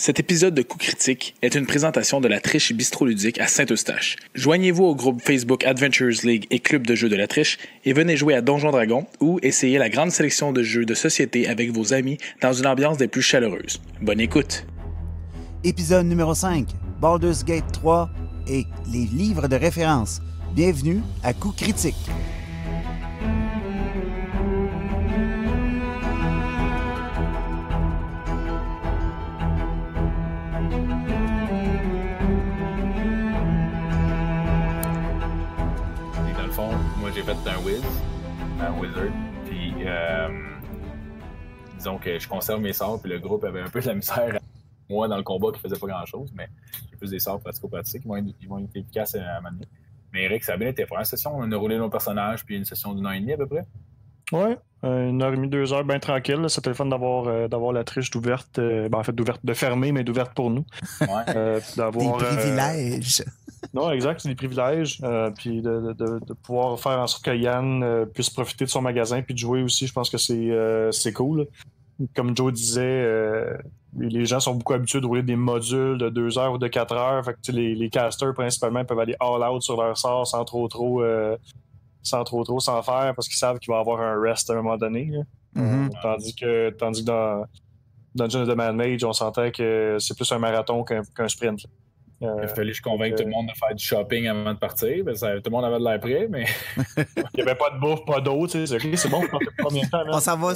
Cet épisode de Coup Critique est une présentation de la Triche Bistroludique à Saint-Eustache. Joignez-vous au groupe Facebook Adventures League et Club de jeux de la Triche et venez jouer à Donjons Dragons ou essayer la grande sélection de jeux de société avec vos amis dans une ambiance des plus chaleureuses. Bonne écoute! Épisode numéro 5, Baldur's Gate 3 et les livres de référence. Bienvenue à Coup Critique. J'ai fait un wizard, puis disons que je conserve mes sorts, puis le groupe avait un peu de la misère moi dans le combat qui faisait pas grand chose, mais j'ai plus des sorts pratico-pratiques, ils vont être efficaces à m'amener. Mais Eric, ça a bien été. Première session, on a roulé nos personnages, puis une session d'1 heure et demie à peu près. Ouais, 1h30, 2h, bien tranquille. Là. C'était le fun d'avoir la triche d'ouverte, de fermée, mais d'ouverte pour nous. Ouais. D'avoir, des privilèges. Non, exact, c'est des privilèges. Puis de pouvoir faire en sorte que Yann puisse profiter de son magasin puis de jouer aussi, je pense que c'est cool. Comme Joe disait, les gens sont beaucoup habitués de rouler des modules de 2 heures ou de 4 heures. Fait que les casters, principalement, peuvent aller all-out sur leur sort sans trop s'en faire parce qu'ils savent qu'il va y avoir un rest à un moment donné. Tandis que dans Dungeon of the Mad Mage, on sentait que c'est plus un marathon qu'un sprint. Il a fallu que je convainque tout le monde de faire du shopping avant de partir. Parce que tout le monde avait de l'air prêt, mais. Il n'y avait pas de bouffe, pas d'eau. Tu sais, c'est bon, combien de temps? On s'en va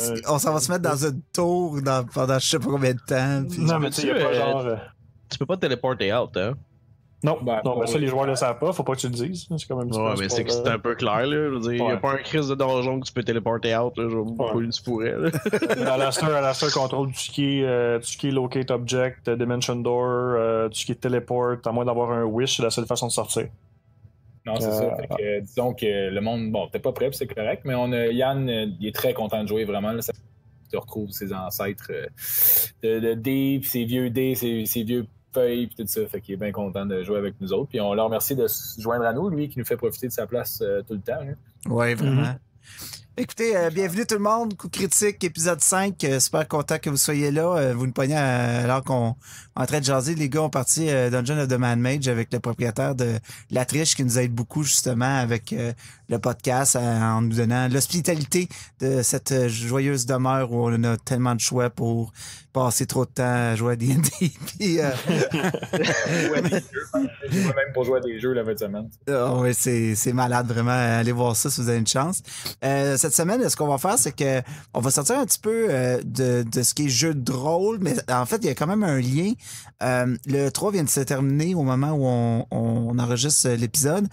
se mettre dans une tour pendant je sais pas combien de temps. Puis... Non, mais tu sais, il n'y a pas genre. Tu peux pas te téléporter out, hein? Non, ça, les joueurs ne le savent pas. Faut pas que tu le dises. C'est comme un petit peu mais c'est un peu clair, là. Je veux dire, il n'y a pas un crise de donjon que tu peux téléporter out, là. Tu pourrais, là. Alastair contrôle tout ce qui est locate object, dimension door, tout ce qui est teleport, à moins d'avoir un wish, c'est la seule façon de sortir. Non, c'est ça. Fait que, disons que le monde, t'es pas prêt, puis c'est correct, mais Yann, il est très content de jouer, vraiment. Là, tu retrouves ses ancêtres de dés, puis ses vieux dés, ses vieux feuilles, puis tout ça. Fait qu'il est bien content de jouer avec nous autres. Puis on le remercie de se joindre à nous, lui qui nous fait profiter de sa place tout le temps. Oui, vraiment. Écoutez, bienvenue tout le monde, Coup Critique, épisode 5, super content que vous soyez là, vous nous pognez alors qu'on est en train de jaser, les gars ont parti Dungeon of the Mad Mage avec le propriétaire de La Triche qui nous aide beaucoup justement avec le podcast en nous donnant l'hospitalité de cette joyeuse demeure où on a tellement de choix pour passer trop de temps à jouer à D&D. Puis, même pour jouer à des jeux la fin de semaine. Oui, c'est malade vraiment, allez voir ça si vous avez une chance. Cette semaine, ce qu'on va faire, c'est que on va sortir un petit peu de ce qui est jeu de rôle, mais en fait, il y a quand même un lien. Le 3 vient de se terminer au moment où on enregistre l'épisode.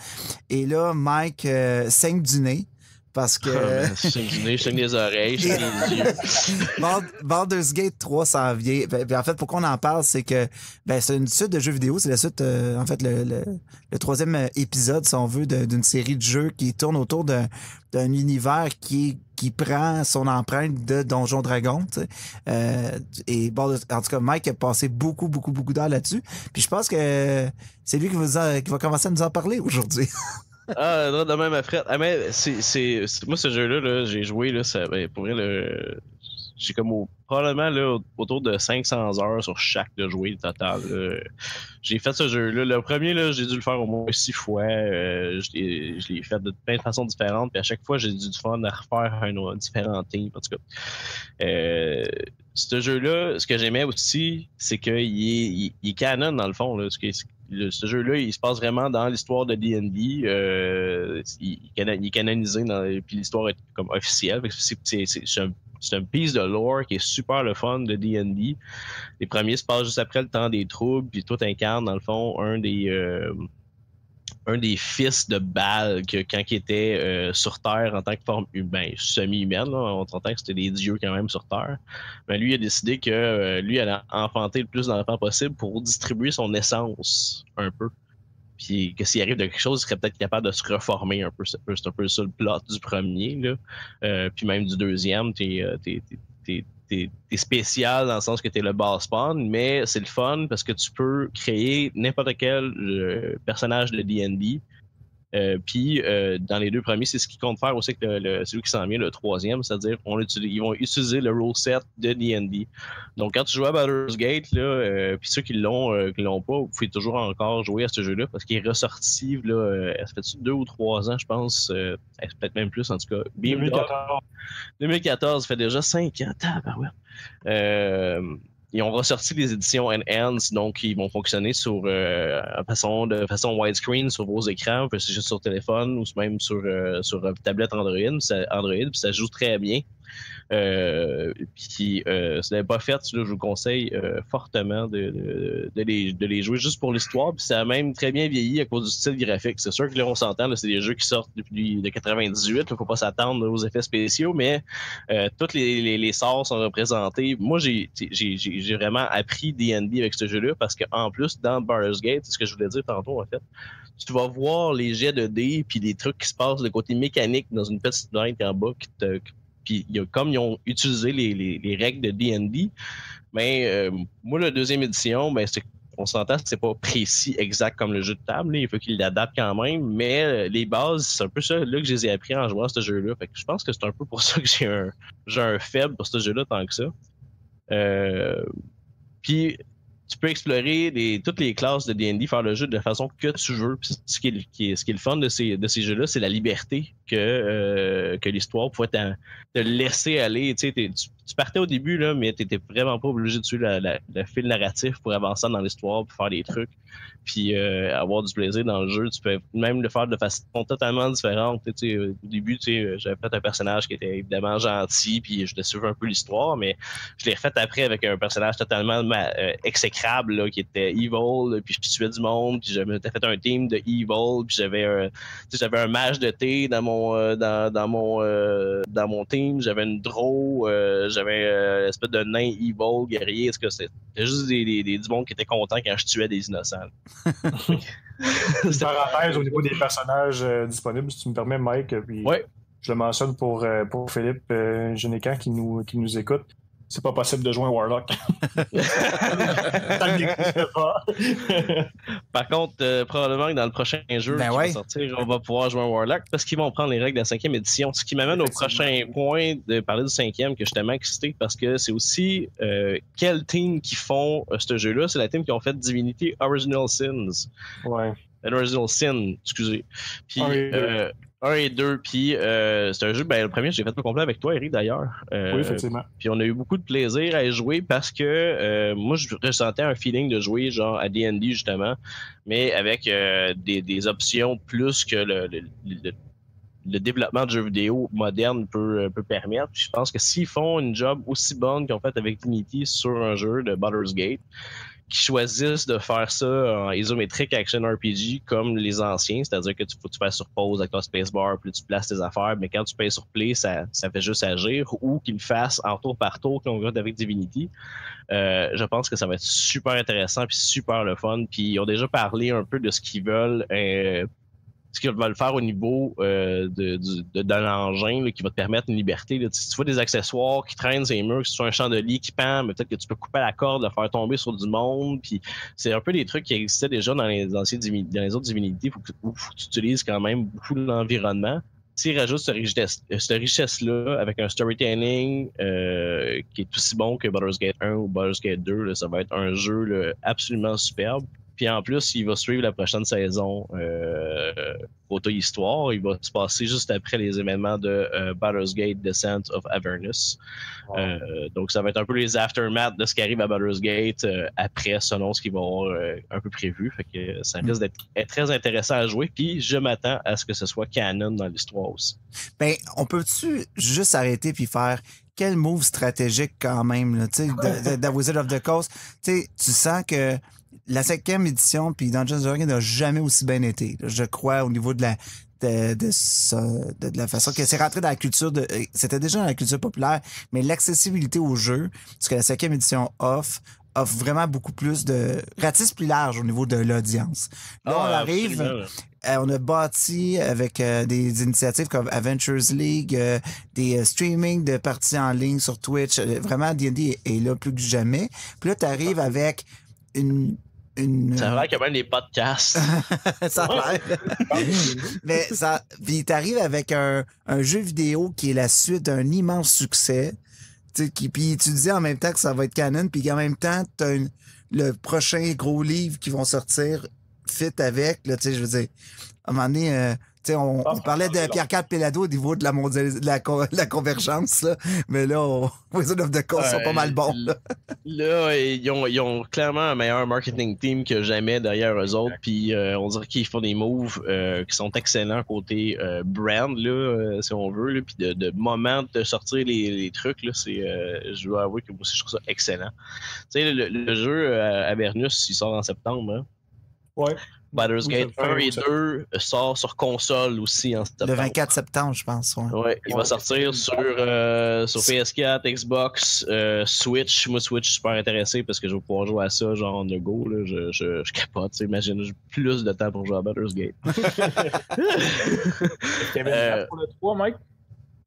Et là, Mike saigne du nez. Parce que. Je saigne du nez, je saigne des oreilles, je saigne des yeux. Baldur's Gate 3 s'en vient. En fait, pourquoi on en parle, c'est que c'est une suite de jeux vidéo. C'est la suite, en fait, le troisième épisode, si on veut, d'une série de jeux qui tourne autour d'un univers qui prend son empreinte de Donjons Dragons. Et en tout cas, Mike a passé beaucoup d'heures là-dessus. Puis je pense que c'est lui qui va commencer à nous en parler aujourd'hui. Ah, non, de même à Fred. Ah, mais moi, ce jeu-là, là, j'ai joué, là, pour vrai, j'ai comme probablement là, autour de 500 heures sur chaque de jouer total. J'ai fait ce jeu-là. Le premier, là, j'ai dû le faire au moins 6 fois. Je l'ai fait de plein de façons différentes. Puis à chaque fois, j'ai eu du fun à refaire un différent thème. En tout cas, ce jeu-là, ce que j'aimais aussi, c'est qu'il est canon dans le fond. Là, ce jeu-là, il se passe vraiment dans l'histoire de D&D. Il est canonisé, puis l'histoire est comme officielle. C'est un piece de lore qui est super le fun de D&D. Les premiers se passent juste après le temps des troubles, puis tout incarne, dans le fond, un des fils de Baal quand il était sur Terre en tant que forme semi-humaine. Là, on s'entend que c'était des dieux quand même sur Terre. Mais lui, il a décidé que lui allait enfanter le plus d'enfants possible pour distribuer son essence un peu. Puis que s'il arrive de quelque chose, il serait peut-être capable de se reformer un peu. C'est un peu ça le plot du premier. Là. Puis même du deuxième, t'es spécial dans le sens que t'es le boss spawn, mais c'est le fun parce que tu peux créer n'importe quel personnage de D&D Puis dans les 2 premiers, c'est ce qu'ils comptent faire aussi avec celui qui s'en vient, le 3e, c'est-à-dire ils vont utiliser le rule set de D&D. Donc quand tu joues à Baldur's Gate, puis ceux qui l'ont pas, vous pouvez toujours encore jouer à ce jeu-là parce qu'il est ressorti ça fait 2 ou 3 ans, je pense, peut-être même plus en tout cas. 2014, ça fait déjà 5 ans. Ils ont ressorti les éditions Enhanced, donc ils vont fonctionner de façon widescreen sur vos écrans, c'est juste sur téléphone ou même sur tablette Android, puis ça joue très bien. Si vous n'avez pas fait, là, je vous conseille fortement de les jouer juste pour l'histoire. Puis ça a même très bien vieilli à cause du style graphique. C'est sûr que là, on s'entend, là, c'est des jeux qui sortent depuis de 98. Il ne faut pas s'attendre aux effets spéciaux, mais tous les sorts sont représentés. Moi, j'ai vraiment appris D&D avec ce jeu-là parce qu'en plus, dans Baldur's Gate, c'est ce que je voulais dire tantôt, en fait, tu vas voir les jets de dés puis des trucs qui se passent de côté mécanique dans une petite fenêtre en bas puis comme ils ont utilisé les règles de D&D, mais moi, la 2e édition, on s'entend que c'est pas précis exact comme le jeu de table. Là. Il faut qu'ils l'adaptent quand même, mais les bases, c'est un peu ça là que je les ai appris en jouant à ce jeu-là. Fait que je pense que c'est un peu pour ça que j'ai un faible pour ce jeu-là tant que ça. Puis tu peux explorer toutes les classes de D&D, faire le jeu de la façon que tu veux. Puis ce qui est le fun de ces jeux-là, c'est la liberté que l'histoire pouvait te laisser aller. Tu partais au début, là, mais tu n'étais vraiment pas obligé de suivre le fil narratif pour avancer dans l'histoire, pour faire des trucs, puis avoir du plaisir dans le jeu. Tu peux même le faire de façon totalement différente. Au début, j'avais fait un personnage qui était évidemment gentil, puis je suivais un peu l'histoire, mais je l'ai refait après avec un personnage totalement exécrable, là, qui était evil, puis je tuais du monde, puis j'avais fait un team de evil, puis j'avais un mage de thé dans mon team, j'avais une draw, j'avais une espèce de nain evil guerrier. C'était juste du monde qui était content quand je tuais des innocents. Une parenthèse au niveau des personnages disponibles, si tu me permets, Mike, puis ouais. Je le mentionne pour Philippe Génécan qui nous écoute. C'est pas possible de jouer un Warlock. Par contre, probablement que dans le prochain jeu qui va sortir, on va pouvoir jouer un Warlock parce qu'ils vont prendre les règles de la 5e édition. Ce qui m'amène au prochain point de parler du 5e, que je suis tellement excité parce que c'est aussi quel team qui font ce jeu-là. C'est la team qui ont fait Divinity Original Sins. Ouais. Original Sin, excusez. Puis 1 et 2, puis c'est un jeu, le premier, j'ai fait le complet avec toi, Eric, d'ailleurs. Oui, effectivement. Puis on a eu beaucoup de plaisir à y jouer parce que moi, je ressentais un feeling de jouer genre à D&D, justement, mais avec des options plus que le développement de jeux vidéo moderne peut permettre. Puis je pense que s'ils font une job aussi bonne qu'ils ont fait avec Divinity sur un jeu de Baldur's Gate, qui choisissent de faire ça en isométrique action RPG comme les anciens, c'est-à-dire que tu fais sur pause avec ton spacebar, puis tu places tes affaires, mais quand tu payes sur play, ça fait juste agir, ou qu'ils le fassent en tour par tour comme on fait avec Divinity. Je pense que ça va être super intéressant puis super le fun. Puis ils ont déjà parlé un peu de ce qu'ils veulent faire au niveau d'un engin là, qui va te permettre une liberté. Là. Si tu vois des accessoires qui traînent sur les murs, que ce soit un chandelier qui pend, mais peut-être que tu peux couper la corde, le faire tomber sur du monde. Puis c'est un peu des trucs qui existaient déjà dans les autres divinités où tu utilises quand même beaucoup l'environnement. S'ils rajoutent cette richesse-là avec un storytelling qui est aussi bon que Baldur's Gate 1 ou Baldur's Gate 2, là, ça va être un jeu là, absolument superbe. Puis en plus, il va suivre la prochaine saison auto-histoire. Il va se passer juste après les événements de Baldur's Gate Descent of Avernus. Wow. Donc ça va être un peu les aftermath de ce qui arrive à Baldur's Gate après, selon ce qu'il va y avoir un peu prévu. Fait que ça risque d'être très intéressant à jouer. Puis je m'attends à ce que ce soit canon dans l'histoire aussi. Ben, on peut-tu juste arrêter puis faire quel move stratégique quand même, là, tu sais, de Wizard of the Coast. Tu sais, tu sens que la 5e édition puis Dungeons & Dragons n'a jamais aussi bien été. Là, je crois au niveau de la façon que c'est rentré dans la culture c'était déjà dans la culture populaire, mais l'accessibilité au jeu, ce que la 5e édition offre vraiment beaucoup plus ratisse plus large au niveau de l'audience. Là, on arrive, on a bâti avec des initiatives comme Adventures League, des streaming de parties en ligne sur Twitch. Vraiment, D&D est là plus que jamais. Puis là, tu arrives avec une Ça a l'air qu'il y a même des podcasts. Ça a l'air. Mais ça. Puis t'arrives avec un jeu vidéo qui est la suite d'un immense succès. Puis tu dis en même temps que ça va être canon, puis qu'en même temps, t'as le prochain gros livre qui vont sortir fit avec. Là, je veux dire, à un moment donné, on parlait de Pierre-Carl Péladeau au niveau de la convergence, là, mais là, Wizard of the Coast sont pas mal bons. Là, ils ont clairement un meilleur marketing team que jamais derrière eux autres, puis on dirait qu'ils font des moves qui sont excellents côté brand, là, si on veut, puis de moment de sortir les trucs, là, je dois avouer que moi aussi je trouve ça excellent. Tu sais, le jeu Avernus, il sort en septembre, hein? Ouais. Baldur's Gate 1 et 2 sort sur console aussi en septembre. Le 24 septembre, je pense. Ouais, il va sortir sur PS4, Xbox, Switch. Moi, Switch, je suis super intéressé parce que je vais pouvoir jouer à ça, genre on the go. Là. Je capote. Imagine, j'ai plus de temps pour jouer à Baldur's Gate. Est-ce qu'il y avait une date pour le 3, Mike?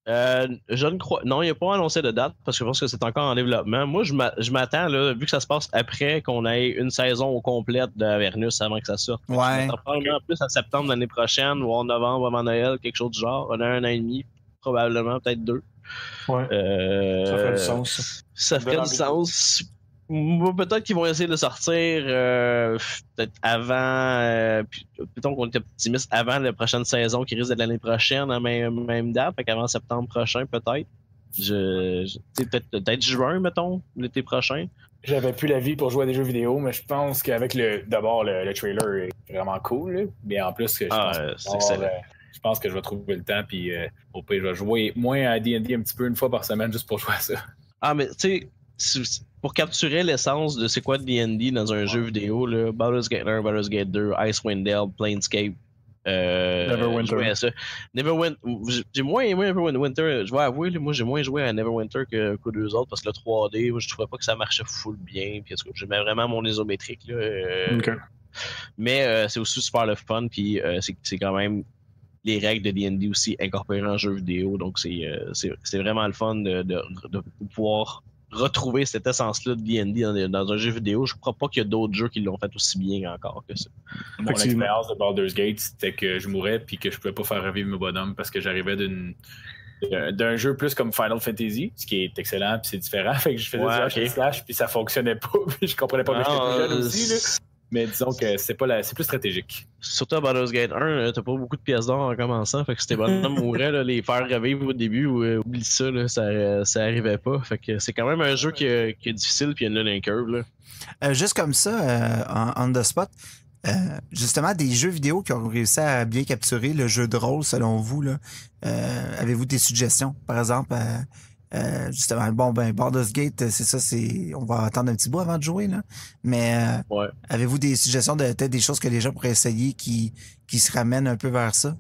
Je ne crois. Non, il n'y a pas annoncé de date parce que je pense que c'est encore en développement. Moi, je m'attends, là, vu que ça se passe après qu'on ait une saison au complète d'Avernus avant que ça sorte. Ouais. Je m'attends probablement plus en septembre l'année prochaine ou en novembre avant Noël, quelque chose du genre. On a un an et demi, probablement, peut-être 2. Ouais. Ça ferait du sens. Ça ferait du sens. Peut-être qu'ils vont essayer de sortir peut-être avant, plutôt qu'on est optimiste, avant la prochaine saison qui risque d'être l'année prochaine à même date, fait qu'avant septembre prochain peut-être. Peut-être juin, mettons, l'été prochain. J'avais plus la vie pour jouer à des jeux vidéo, mais je pense qu'avec d'abord le trailer est vraiment cool, là. Mais en plus, je pense que je vais trouver le temps, puis au pire, je vais jouer moins à D&D un petit peu une fois par semaine juste pour jouer à ça. Ah, mais tu sais, pour capturer l'essence de c'est quoi D&D dans un jeu vidéo, là, Baldur's Gate 1, Baldur's Gate 2, Icewind Dale, Planescape, Neverwinter. J'ai moins aimé Neverwinter. Je vais avouer, moi j'ai moins joué à Neverwinter que deux autres parce que le 3D, moi, je trouvais pas que ça marchait full bien. Puis j'aimais vraiment mon isométrique. Là, OK. Mais c'est aussi super le fun. Puis c'est quand même les règles de D&D aussi incorporées en jeu vidéo. Donc c'est vraiment le fun de pouvoir retrouver cette essence-là de D&D dans un jeu vidéo. Je crois pas qu'il y a d'autres jeux qui l'ont fait aussi bien encore que ça. Mon expérience de Baldur's Gate, c'était que je mourais puis que je pouvais pas faire revivre mes bonhommes parce que j'arrivais d'un jeu plus comme Final Fantasy, ce qui est excellent puis c'est différent. Fait que je faisais du slash puis ça fonctionnait pas puis je comprenais pas. Mais j'étais jeune aussi, là. Mais disons que c'est plus stratégique. Surtout à Baldur's Gate 1, t'as pas beaucoup de pièces d'or en commençant. Fait que c'était bonhomme mourrait, là, les faire revivre au début, oublie ça, là, ça arrivait pas. Fait que c'est quand même un jeu qui est difficile puis il y a une curve. Là. Juste comme ça, on the spot, justement, des jeux vidéo qui ont réussi à bien capturer le jeu de rôle, selon vous, là, avez-vous des suggestions? Par exemple, justement, Baldur's Gate, c'est ça, on va attendre un petit bout avant de jouer, là. Mais avez-vous des suggestions de peut-être des choses que les gens pourraient essayer qui se ramènent un peu vers ça?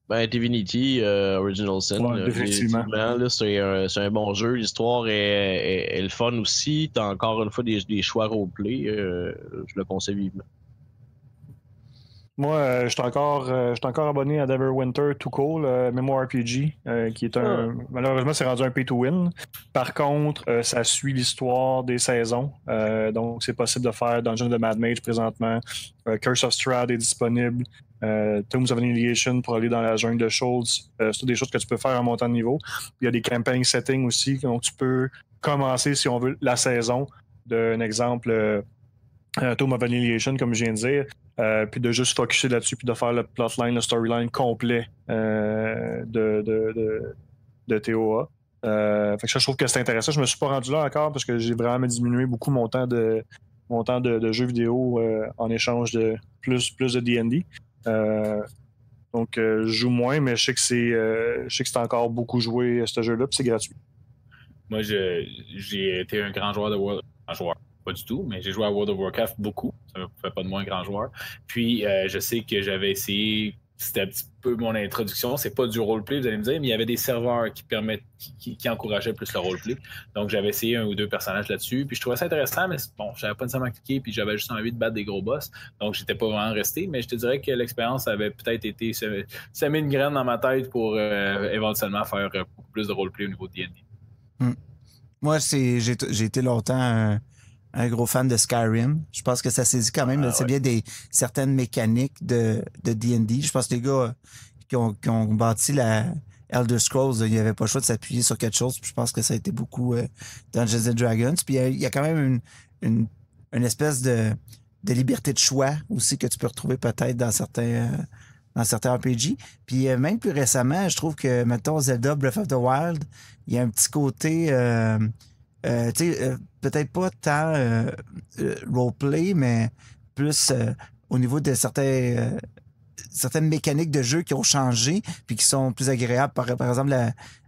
Ben, Divinity, Original Sin. Ouais, effectivement. Là, c'est un bon jeu. L'histoire est le fun aussi. T'as encore une fois des choix roleplay. Je le conseille vivement. Moi, je suis encore abonné à Neverwinter Too Cool, MMORPG, qui est malheureusement, c'est rendu un pay-to-win. Par contre, ça suit l'histoire des saisons. Donc, c'est possible de faire Dungeon of the Mad Mage présentement. Curse of Strahd est disponible. Tombs of Annihilation pour aller dans la jungle de Scholz. C'est des choses que tu peux faire en montant de niveau. Puis, il y a des campaign settings aussi. Donc, tu peux commencer, si on veut, la saison. D'un exemple, Tomb of Annihilation, comme je viens de dire. Puis de juste focusser là-dessus, puis de faire le plotline, le storyline complet de TOA. Fait que ça, je trouve que c'est intéressant. Je me suis pas rendu là encore parce que j'ai vraiment diminué beaucoup mon temps de jeux vidéo en échange de plus de D&D. Donc, je joue moins, mais je sais que c'est encore beaucoup joué ce jeu-là, puis c'est gratuit. Moi, j'ai été un grand joueur de Warcraft. Pas du tout, mais j'ai joué à World of Warcraft beaucoup. Ça ne fait pas de moi un grand joueur. Puis, je sais que j'avais essayé, c'était un petit peu mon introduction. C'est pas du roleplay, vous allez me dire, mais il y avait des serveurs qui encourageaient plus le roleplay. Donc, j'avais essayé 1 ou 2 personnages là-dessus. Puis, je trouvais ça intéressant, mais bon, j'avais pas nécessairement cliqué. Puis, j'avais juste envie de battre des gros boss. Donc, j'étais pas vraiment resté. Mais je te dirais que l'expérience avait peut-être été semer une graine dans ma tête pour éventuellement faire beaucoup plus de roleplay au niveau de D&D. Moi, j'ai été longtemps un gros fan de Skyrim. Je pense que ça saisit quand même c'est bien certaines mécaniques de D&D. Je pense que les gars qui ont bâti la Elder Scrolls, il n'y avait pas le choix de s'appuyer sur quelque chose. Puis je pense que ça a été beaucoup Dungeons and Dragons. Puis il y a quand même une espèce de liberté de choix aussi que tu peux retrouver peut-être dans certains RPG. Puis même plus récemment, je trouve que, mettons, Zelda Breath of the Wild, il y a un petit côté, peut-être pas tant roleplay, mais plus au niveau de certaines mécaniques de jeu qui ont changé puis qui sont plus agréables. Par exemple,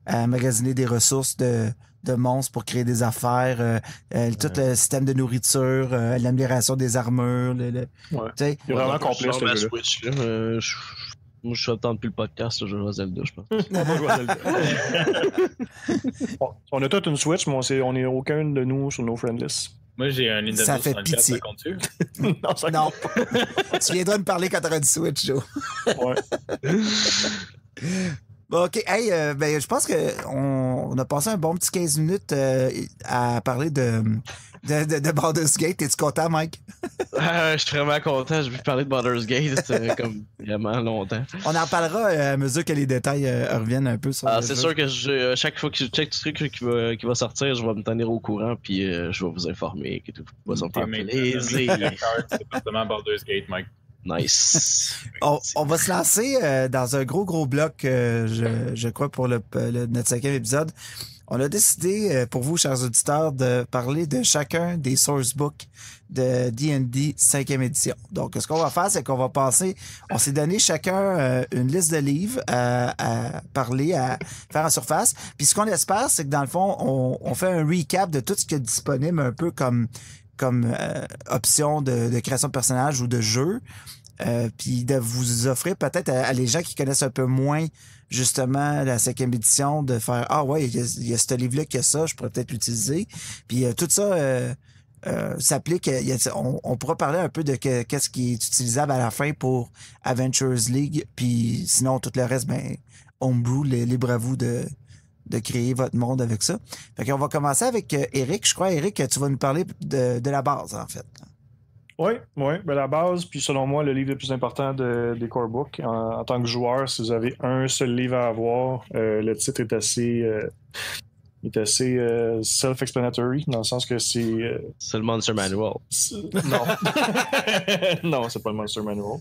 à magasiner des ressources de monstres pour créer des affaires, tout le système de nourriture, l'amélioration des armures. Il est vraiment complet ce jeu-là. Switch, moi, je suis attendre plus le podcast, je joue à Zelda, je pense. On a toute une Switch, mais on n'est aucun de nous sur nos friend lists. Moi, j'ai un Nintendo 64, pitié. ça compte-tu? Non. Tu viendras me parler quand tu auras du Switch, Joe. Ouais. Bon, OK. Hey, je pense qu'on a passé un bon petit 15 minutes à parler de Baldur's Gate. Es-tu content, Mike? Je suis vraiment content. J'ai pu parler de Baldur's Gate comme vraiment longtemps. On en parlera à mesure que les détails reviennent un peu sur le c'est jeu. sûr que chaque fois que je check du truc qui va sortir, je vais me tenir au courant puis je vais vous informer que tout va sortir. C'est département Baldur's Gate, Mike. Nice. On va se lancer dans un gros bloc, je crois, pour notre 5e épisode. On a décidé, pour vous, chers auditeurs, de parler de chacun des sourcebooks de D&D 5e édition. Donc, ce qu'on va faire, c'est qu'on va passer... On s'est donné chacun une liste de livres à parler, à faire en surface. Puis ce qu'on espère, c'est que dans le fond, on fait un recap de tout ce qui est disponible un peu comme option de création de personnages ou de jeu. Puis de vous offrir peut-être à les gens qui connaissent un peu moins justement la 5e édition de faire il y a ce livre-là qui a ça, je pourrais peut-être l'utiliser. Puis tout ça s'applique. On pourra parler un peu de qu'est-ce qui est utilisable à la fin pour Adventures League. Puis sinon, tout le reste, Homebrew, libre à vous de créer votre monde avec ça. Fait qu'on va commencer avec Eric. Je crois, Eric, tu vas nous parler de la base, en fait. Oui, la base, puis selon moi, le livre le plus important des core books. En tant que joueur, si vous avez un seul livre à avoir, le titre est assez self-explanatory, dans le sens que c'est... C'est le Monster Manual. Non. Non, c'est pas le Monster Manual.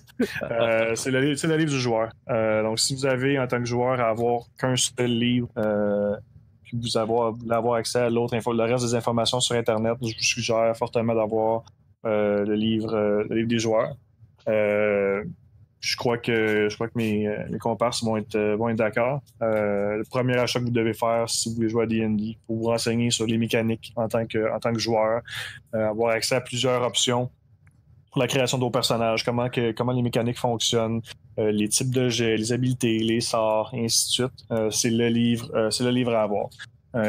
C'est le livre du joueur. Donc, si vous avez, en tant que joueur, à avoir qu'un seul livre, puis vous avoir accès à le reste des informations sur Internet, je vous suggère fortement d'avoir le livre des joueurs. Je crois que mes comparses vont être d'accord. Le premier achat que vous devez faire si vous voulez jouer à D&D, pour vous renseigner sur les mécaniques en tant que joueur, avoir accès à plusieurs options pour la création de vos personnages, comment les mécaniques fonctionnent, les types de jets, les habiletés, les sorts, et ainsi de suite. C'est le livre à avoir.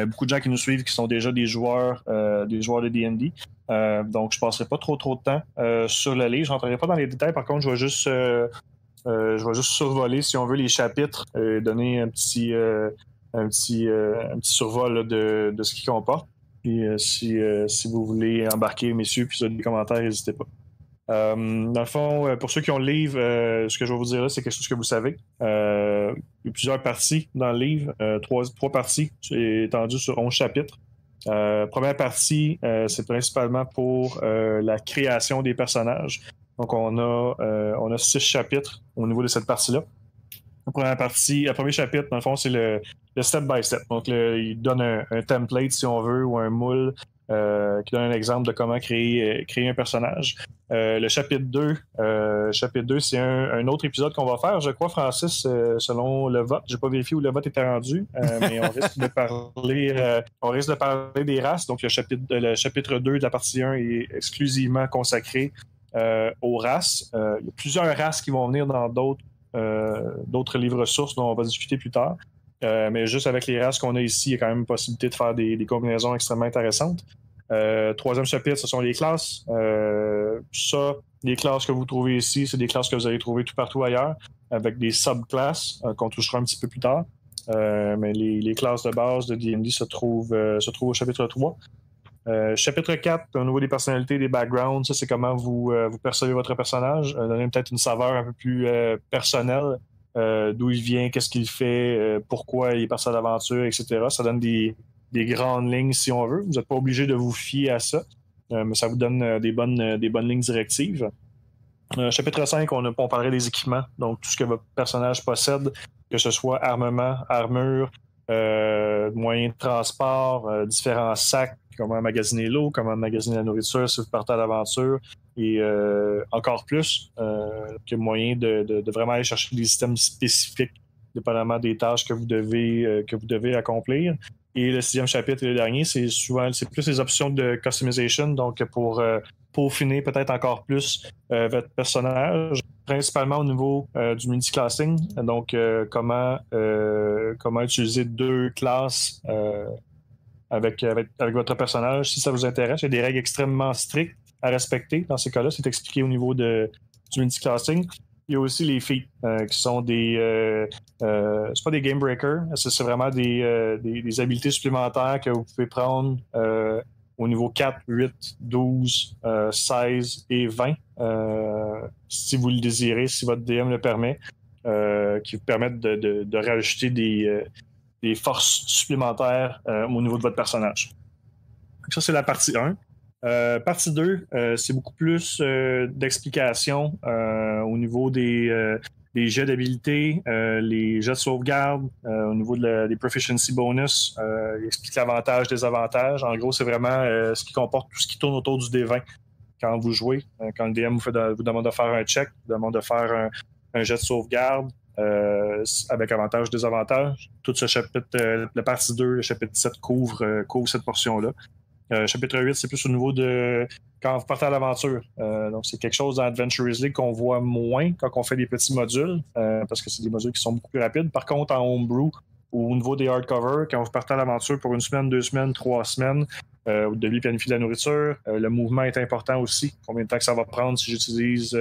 Beaucoup de gens qui nous suivent qui sont déjà des joueurs de D&D. Donc, je ne passerai pas trop de temps sur le livre. Je n'entrerai pas dans les détails. Par contre, je vais juste survoler, si on veut, les chapitres, donner un petit survol là, de ce qu'ils comportent. Puis, si vous voulez embarquer, messieurs, puis sur les commentaires, n'hésitez pas. Dans le fond, pour ceux qui ont le livre, ce que je vais vous dire là, c'est quelque chose que vous savez. Il y a plusieurs parties dans le livre, trois parties, c'est étendu sur 11 chapitres. Première partie, c'est principalement pour la création des personnages. Donc, on a 6 chapitres au niveau de cette partie-là. Le premier chapitre, dans le fond, c'est le step-by-step. Donc, il donne un template, si on veut, ou un moule qui donne un exemple de comment créer un personnage. Le chapitre 2, c'est un autre épisode qu'on va faire, je crois, Francis, selon le vote. J'ai pas vérifié où le vote était rendu, mais on risque de parler des races. Donc, le chapitre 2 de la partie 1 est exclusivement consacré aux races. Il y a plusieurs races qui vont venir dans d'autres livres ressources dont on va discuter plus tard. Mais juste avec les races qu'on a ici, il y a quand même une possibilité de faire des combinaisons extrêmement intéressantes. Troisième chapitre, ce sont les classes. Les classes que vous trouvez ici, c'est des classes que vous allez trouver tout partout ailleurs, avec des subclasses qu'on touchera un petit peu plus tard. Mais les classes de base de D&D se trouvent au chapitre 3. Chapitre 4, au niveau des personnalités, des backgrounds, ça c'est comment vous percevez votre personnage. Donner peut-être une saveur un peu plus personnelle, d'où il vient, qu'est-ce qu'il fait, pourquoi il est parti à l'aventure, etc. Ça donne des grandes lignes si on veut. Vous n'êtes pas obligé de vous fier à ça, mais ça vous donne des bonnes lignes directives. Chapitre 5, on parlerait des équipements, donc tout ce que votre personnage possède, que ce soit armement, armure, moyens de transport, différents sacs, comment magasiner l'eau, comment magasiner la nourriture si vous partez à l'aventure, et encore plus que moyen de vraiment aller chercher des systèmes spécifiques, dépendamment des tâches que vous devez accomplir. Et le 6e chapitre et le dernier, c'est plus les options de customization, donc pour peaufiner peut-être encore plus votre personnage, principalement au niveau du multiclassing. Donc, comment utiliser 2 classes avec votre personnage, si ça vous intéresse. Il y a des règles extrêmement strictes à respecter. Dans ces cas-là, c'est expliqué au niveau du multiclassing. Il y a aussi les feats, qui sont des... c'est pas des game breakers, c'est vraiment des habiletés supplémentaires que vous pouvez prendre au niveau 4, 8, 12, 16 et 20, si vous le désirez, si votre DM le permet, qui vous permettent de rajouter des forces supplémentaires au niveau de votre personnage. Donc ça, c'est la partie 1. Partie 2, c'est beaucoup plus d'explications au niveau des jets d'habilité, les jets de sauvegarde, au niveau des proficiency bonus, il explique l'avantage, désavantage. En gros, c'est vraiment ce qui comporte tout ce qui tourne autour du D20 quand vous jouez. Quand le DM vous demande de faire un check, vous demande de faire un jet de sauvegarde avec avantage, désavantage. Tout ce chapitre, la partie 2, le chapitre 7 couvre cette portion-là. Chapitre 8, c'est plus au niveau de quand vous partez à l'aventure. Donc, c'est quelque chose dans Adventures League qu'on voit moins quand on fait des petits modules, parce que c'est des modules qui sont beaucoup plus rapides. Par contre, en homebrew, au niveau des hardcovers, quand vous partez à l'aventure pour 1 semaine, 2 semaines, 3 semaines, vous devez planifier la nourriture. Le mouvement est important aussi. Combien de temps que ça va prendre si j'utilise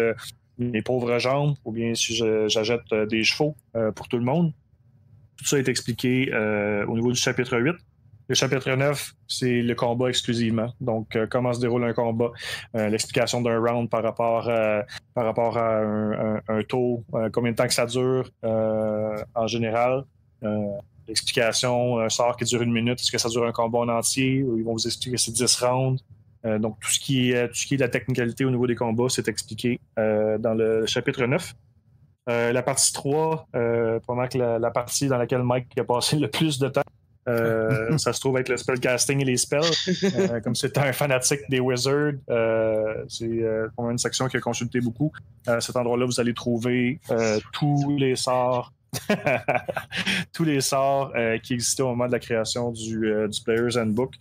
mes pauvres jambes ou bien si j'achète des chevaux pour tout le monde. Tout ça est expliqué au niveau du chapitre 8. Le chapitre 9, c'est le combat exclusivement. Donc, comment se déroule un combat, l'explication d'un round par rapport à un tour, combien de temps que ça dure en général, l'explication, un sort qui dure 1 minute, est-ce que ça dure un combat en entier, ou ils vont vous expliquer que c'est 10 rounds. Donc, tout ce qui est de la technicalité au niveau des combats, c'est expliqué dans le chapitre 9. La partie 3, pendant que la partie dans laquelle Mike a passé le plus de temps, ça se trouve avec le spellcasting et les spells. Comme c'est un fanatique des Wizards, c'est pour une section qui a consulté beaucoup. À cet endroit-là, vous allez trouver tous les sorts tous les sorts qui existaient au moment de la création du Player's Handbook.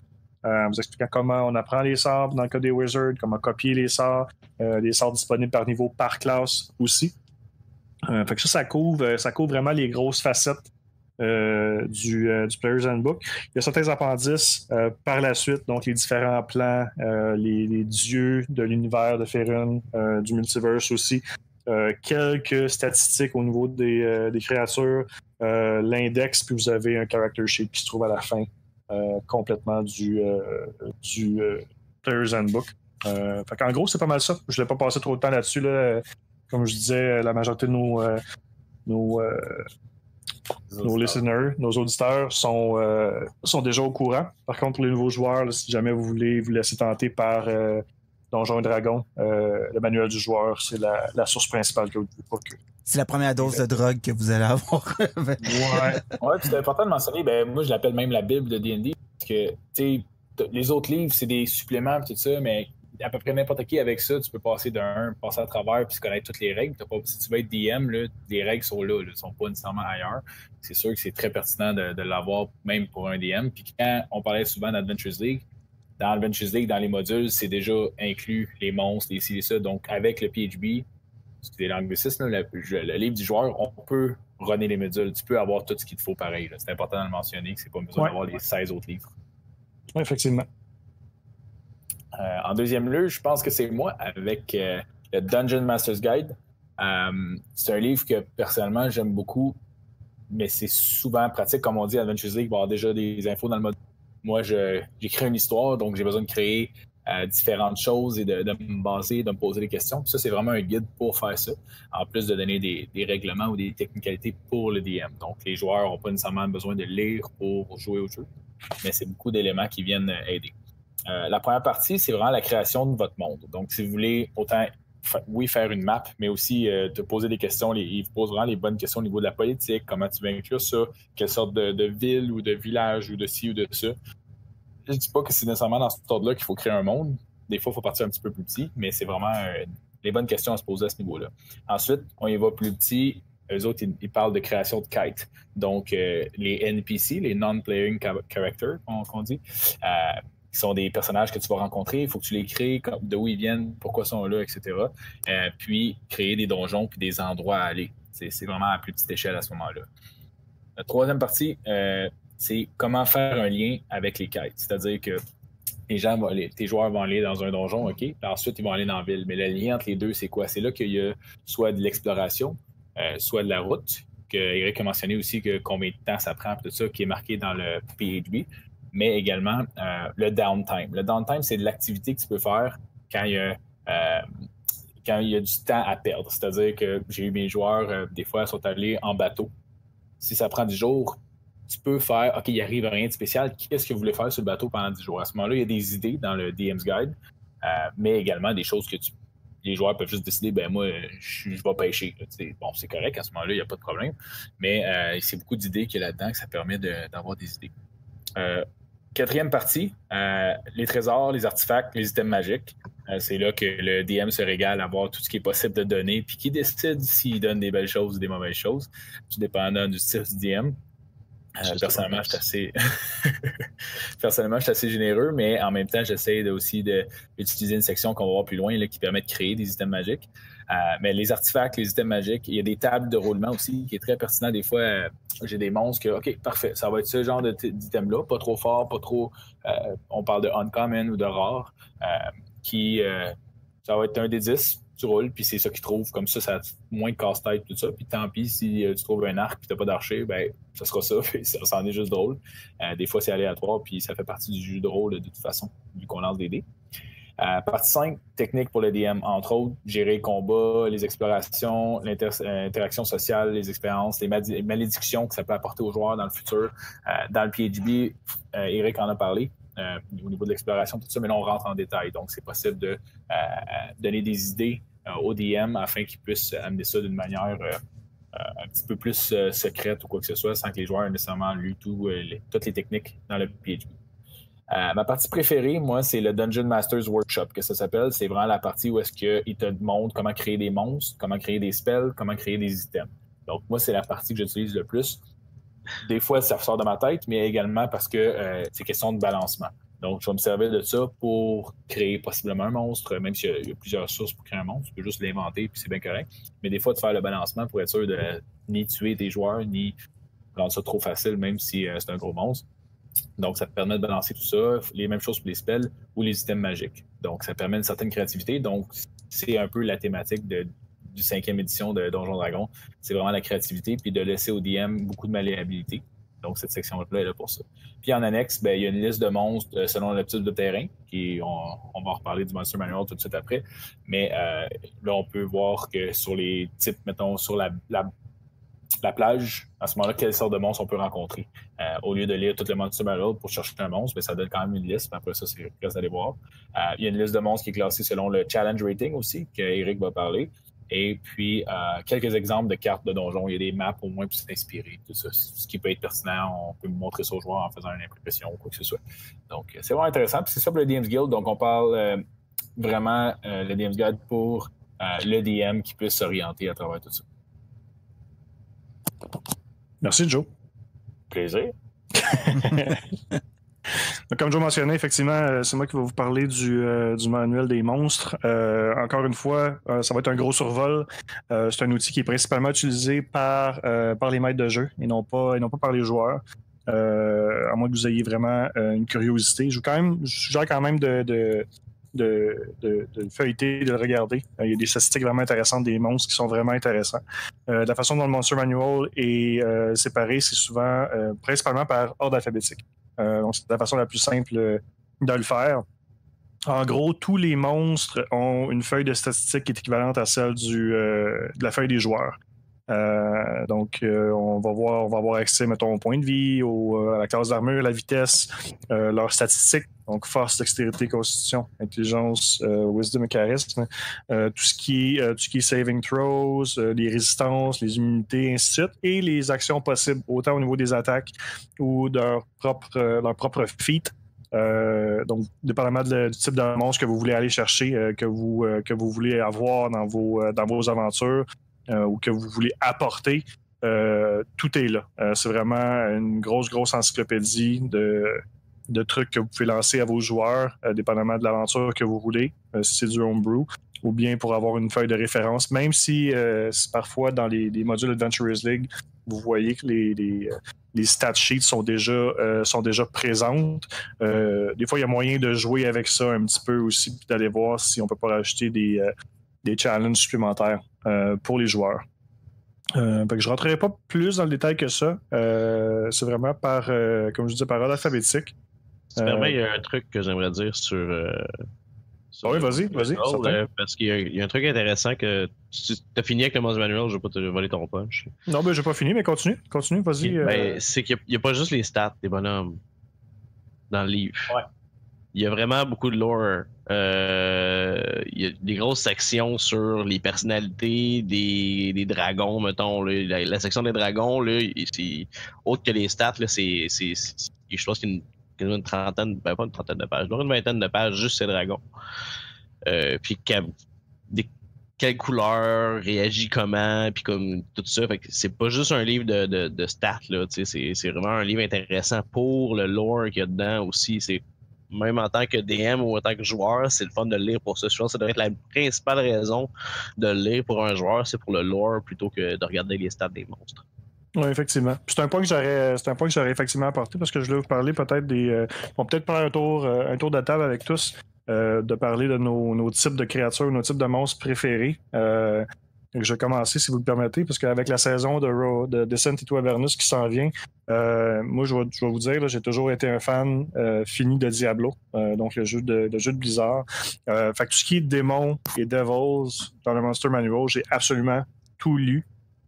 Vous expliquant comment on apprend les sorts dans le cas des Wizards, comment copier les sorts disponibles par niveau, par classe aussi. Fait que ça couvre vraiment les grosses facettes du Player's Handbook. Il y a certains appendices par la suite, donc les différents plans, les dieux de l'univers de Faerun, du multiverse aussi, quelques statistiques au niveau des créatures, l'index, puis vous avez un character sheet qui se trouve à la fin complètement du Player's Handbook. Fait qu'en gros, c'est pas mal ça. Je ne l'ai pas passé trop de temps là-dessus. Là. Comme je disais, la majorité de nos listeners, nos auditeurs sont déjà au courant. Par contre, pour les nouveaux joueurs, là, si jamais vous voulez vous laisser tenter par Donjons et Dragons, le manuel du joueur, c'est la source principale que vous devez procurer. C'est la première dose de drogue que vous allez avoir. Ouais, puis c'est important de mentionner, moi je l'appelle même la Bible de D&D, parce que les autres livres, c'est des suppléments et tout ça, mais à peu près n'importe qui avec ça, tu peux passer passer à travers puis connaître toutes les règles. Si tu veux être DM, là, les règles sont là, elles ne sont pas nécessairement ailleurs. C'est sûr que c'est très pertinent de l'avoir même pour un DM. Puis quand on parlait souvent d'Adventures League, dans Adventures League, dans les modules, c'est déjà inclus les monstres, les ci, les ça. Donc avec le PHB, c'est des l'anglicisme, le livre du joueur, on peut runner les modules. Tu peux avoir tout ce qu'il te faut pareil. Là. C'est important de le mentionner que c'est pas besoin d'avoir les 16 autres livres. Oui, effectivement. En deuxième lieu, je pense que c'est moi avec le Dungeon Master's Guide. C'est un livre que personnellement j'aime beaucoup, mais c'est souvent pratique. Comme on dit, Adventures League va avoir déjà des infos dans le mode. moi, j'écris une histoire, donc j'ai besoin de créer différentes choses et de me baser, de me poser des questions. Puis ça, c'est vraiment un guide pour faire ça, en plus de donner des règlements ou des technicalités pour le DM. Donc, les joueurs n'ont pas nécessairement besoin de lire pour jouer au jeu, mais c'est beaucoup d'éléments qui viennent aider. La première partie, c'est vraiment la création de votre monde. Donc, si vous voulez autant, oui, faire une map, mais aussi te poser des questions, ils vous posent vraiment les bonnes questions au niveau de la politique, comment tu vas inclure ça, quelle sorte de ville ou de village ou de ci ou de ça. Je ne dis pas que c'est nécessairement dans cet ordre-là qu'il faut créer un monde. Des fois, il faut partir un petit peu plus petit, mais c'est vraiment les bonnes questions à se poser à ce niveau-là. Ensuite, on y va plus petit. Eux autres, ils parlent de création de quêtes. Donc, les NPC, les Non-Playing Characters, qu'on dit, qui sont des personnages que tu vas rencontrer. Il faut que tu les crées, de où ils viennent, pourquoi ils sont là, etc. Puis, créer des donjons puis des endroits à aller. C'est vraiment à plus petite échelle à ce moment-là. La troisième partie, c'est comment faire un lien avec les quêtes. C'est-à-dire que tes joueurs vont aller dans un donjon, OK? Puis ensuite, ils vont aller dans la ville. Mais le lien entre les deux, c'est quoi? C'est là qu'il y a soit de l'exploration, soit de la route, que Eric a mentionné aussi que combien de temps ça prend, tout ça, qui est marqué dans le PHB, mais également le downtime. Le downtime, c'est de l'activité que tu peux faire quand il y a du temps à perdre. C'est-à-dire que j'ai eu mes joueurs, des fois, sont allés en bateau. Si ça prend 10 jours, tu peux faire, OK, il arrive rien de spécial. Qu'est-ce que vous voulez faire sur le bateau pendant 10 jours? À ce moment-là, il y a des idées dans le DM's Guide, mais également des choses que les joueurs peuvent juste décider, ben moi, je vais pêcher. Bon, c'est correct, à ce moment-là, il n'y a pas de problème. Mais c'est beaucoup d'idées qu'il y a là-dedans que ça permet d'avoir des idées. Quatrième partie, les trésors, les artefacts, les items magiques. C'est là que le DM se régale à voir tout ce qui est possible de donner, puis qui décide s'il donne des belles choses ou des mauvaises choses, tout dépendant du style du DM. Personnellement, je suis assez généreux, mais en même temps, j'essaie aussi d'utiliser une section qu'on va voir plus loin là, qui permet de créer des items magiques. Mais les artefacts, les items magiques, il y a des tables de roulement aussi qui est très pertinent. Des fois, j'ai des monstres que, OK, parfait, ça va être ce genre d'item-là, pas trop fort, pas trop... on parle de uncommon ou de rare, ça va être un des 10. Tu roules, puis c'est ça qu'ils trouvent. Comme ça a moins de casse-tête, tout ça. Puis tant pis, si tu trouves un arc et tu n'as pas d'archer, ben ça sera ça. Puis ça en est juste drôle. Des fois, c'est aléatoire, puis ça fait partie du jeu de rôle de toute façon, vu qu'on lance des dés. Partie 5, technique pour le DM, entre autres, gérer le combat, les explorations, l'interaction sociale, les expériences, les malédictions que ça peut apporter aux joueurs dans le futur. Dans le PHB, Eric en a parlé. Au niveau de l'exploration, tout ça, mais là, on rentre en détail. Donc, c'est possible de donner des idées au DM afin qu'ils puissent amener ça d'une manière un petit peu plus secrète ou quoi que ce soit, sans que les joueurs aient nécessairement lu toutes les techniques dans le PHB. Ma partie préférée, moi, c'est le Dungeon Masters Workshop, que ça s'appelle. C'est vraiment la partie où est-ce qu'il te montre comment créer des monstres, comment créer des spells, comment créer des items. Donc, moi, c'est la partie que j'utilise le plus. Des fois, ça sort de ma tête, mais également parce que c'est question de balancement. Donc, je vais me servir de ça pour créer possiblement un monstre, même s'il y a plusieurs sources pour créer un monstre. Tu peux juste l'inventer, puis c'est bien correct. Mais des fois, de faire le balancement pour être sûr de ni tuer tes joueurs, ni rendre ça trop facile, même si c'est un gros monstre. Donc, ça te permet de balancer tout ça. Les mêmes choses pour les spells ou les items magiques. Donc, ça permet une certaine créativité. Donc, c'est un peu la thématique du 5e édition de Donjons Dragons. C'est vraiment la créativité, puis de laisser au DM beaucoup de malléabilité. Donc, cette section-là est là pour ça. Puis, en annexe, il y a une liste de monstres selon le type de terrain. On va en reparler du Monster Manual tout de suite après. Mais là, on peut voir que sur les types, mettons, sur la plage, à ce moment-là, quelle sorte de monstre on peut rencontrer. Au lieu de lire tout le Monster Manual pour chercher un monstre, ça donne quand même une liste. Après ça, c'est reste d'aller voir. Il y a une liste de monstres qui est classée selon le challenge rating aussi, qu'Éric va parler. Et puis, quelques exemples de cartes de donjons. Il y a des maps au moins pour s'inspirer, tout ça. Ce qui peut être pertinent, on peut montrer ça aux joueurs en faisant une impression ou quoi que ce soit. Donc, c'est vraiment intéressant. Puis c'est ça pour le DM's Guild. Donc, on parle vraiment le DM's Guide pour le DM qui puisse s'orienter à travers tout ça. Merci, Joe. Plaisir. Comme Joe mentionnait, effectivement, c'est moi qui vais vous parler du manuel des monstres. Encore une fois, ça va être un gros survol. C'est un outil qui est principalement utilisé par les maîtres de jeu et non pas par les joueurs. À moins que vous ayez vraiment une curiosité. Je suggère quand même de feuilleter, de le regarder. Il y a des statistiques vraiment intéressantes des monstres qui sont vraiment intéressants. La façon dont le Monster Manual est séparé, c'est souvent principalement par ordre alphabétique. Donc, c'est la façon la plus simple de le faire. En gros, tous les monstres ont une feuille de statistique qui est équivalente à celle de la feuille des joueurs. Donc, on va avoir accès, mettons, au point de vie, à la classe d'armure, la vitesse, leurs statistiques, donc force, dextérité, constitution, intelligence, wisdom et charisme, tout ce qui est saving throws, les résistances, les immunités, ainsi de suite, et les actions possibles, autant au niveau des attaques ou de leur propre feat. Donc, dépendamment du type de monstre que vous voulez aller chercher, que vous voulez avoir dans vos aventures ou que vous voulez apporter, tout est là. C'est vraiment une grosse encyclopédie de trucs que vous pouvez lancer à vos joueurs, dépendamment de l'aventure que vous voulez, si c'est du homebrew, ou bien pour avoir une feuille de référence, même si parfois dans les modules Adventurers League, vous voyez que les stat sheets sont déjà présentes. Des fois, il y a moyen de jouer avec ça un petit peu aussi, puis d'aller voir si on peut pas rajouter des challenges supplémentaires pour les joueurs. Fait que je ne rentrerai pas plus dans le détail que ça. C'est vraiment comme je disais, par ordre alphabétique. Si tu permets, il y a un truc que j'aimerais dire sur oui, vas-y. Parce qu'il y a un truc intéressant que tu as fini avec le Monster Manual, je ne vais pas te voler ton punch. Non, ben j'ai pas fini, mais continue, vas-y. C'est qu'il n'y a pas juste les stats des bonhommes dans le livre. Ouais. Il y a vraiment beaucoup de lore. Il y a des grosses sections sur les personnalités des dragons, mettons. Là. La section des dragons, là, c'est autre que les stats, là, je pense qu'il y a une trentaine, pas une trentaine de pages, une vingtaine de pages, juste ces dragons. Puis quelle couleur réagit comment, puis comme tout ça. Fait que c'est pas juste un livre de stats, là, c'est vraiment un livre intéressant pour le lore qu'il y a dedans aussi. C'est même en tant que DM ou en tant que joueur, c'est le fun de le lire pour ça. Je pense que ça devrait être la principale raison de le lire pour un joueur, c'est pour le lore plutôt que de regarder les stats des monstres. Oui, effectivement. Puis c'est un point que j'aurais effectivement apporté parce que je voulais vous parler peut-être on va peut-être faire un tour de table avec tous, de parler de nos types de créatures, nos types de monstres préférés. Je vais commencer, si vous le permettez, parce qu'avec la saison de Descent into Avernus qui s'en vient, moi, je vais vous dire, là, j'ai toujours été un fan fini de Diablo, donc le jeu de Blizzard. Fait que tout ce qui est démons et devils dans le Monster Manual, j'ai absolument tout lu.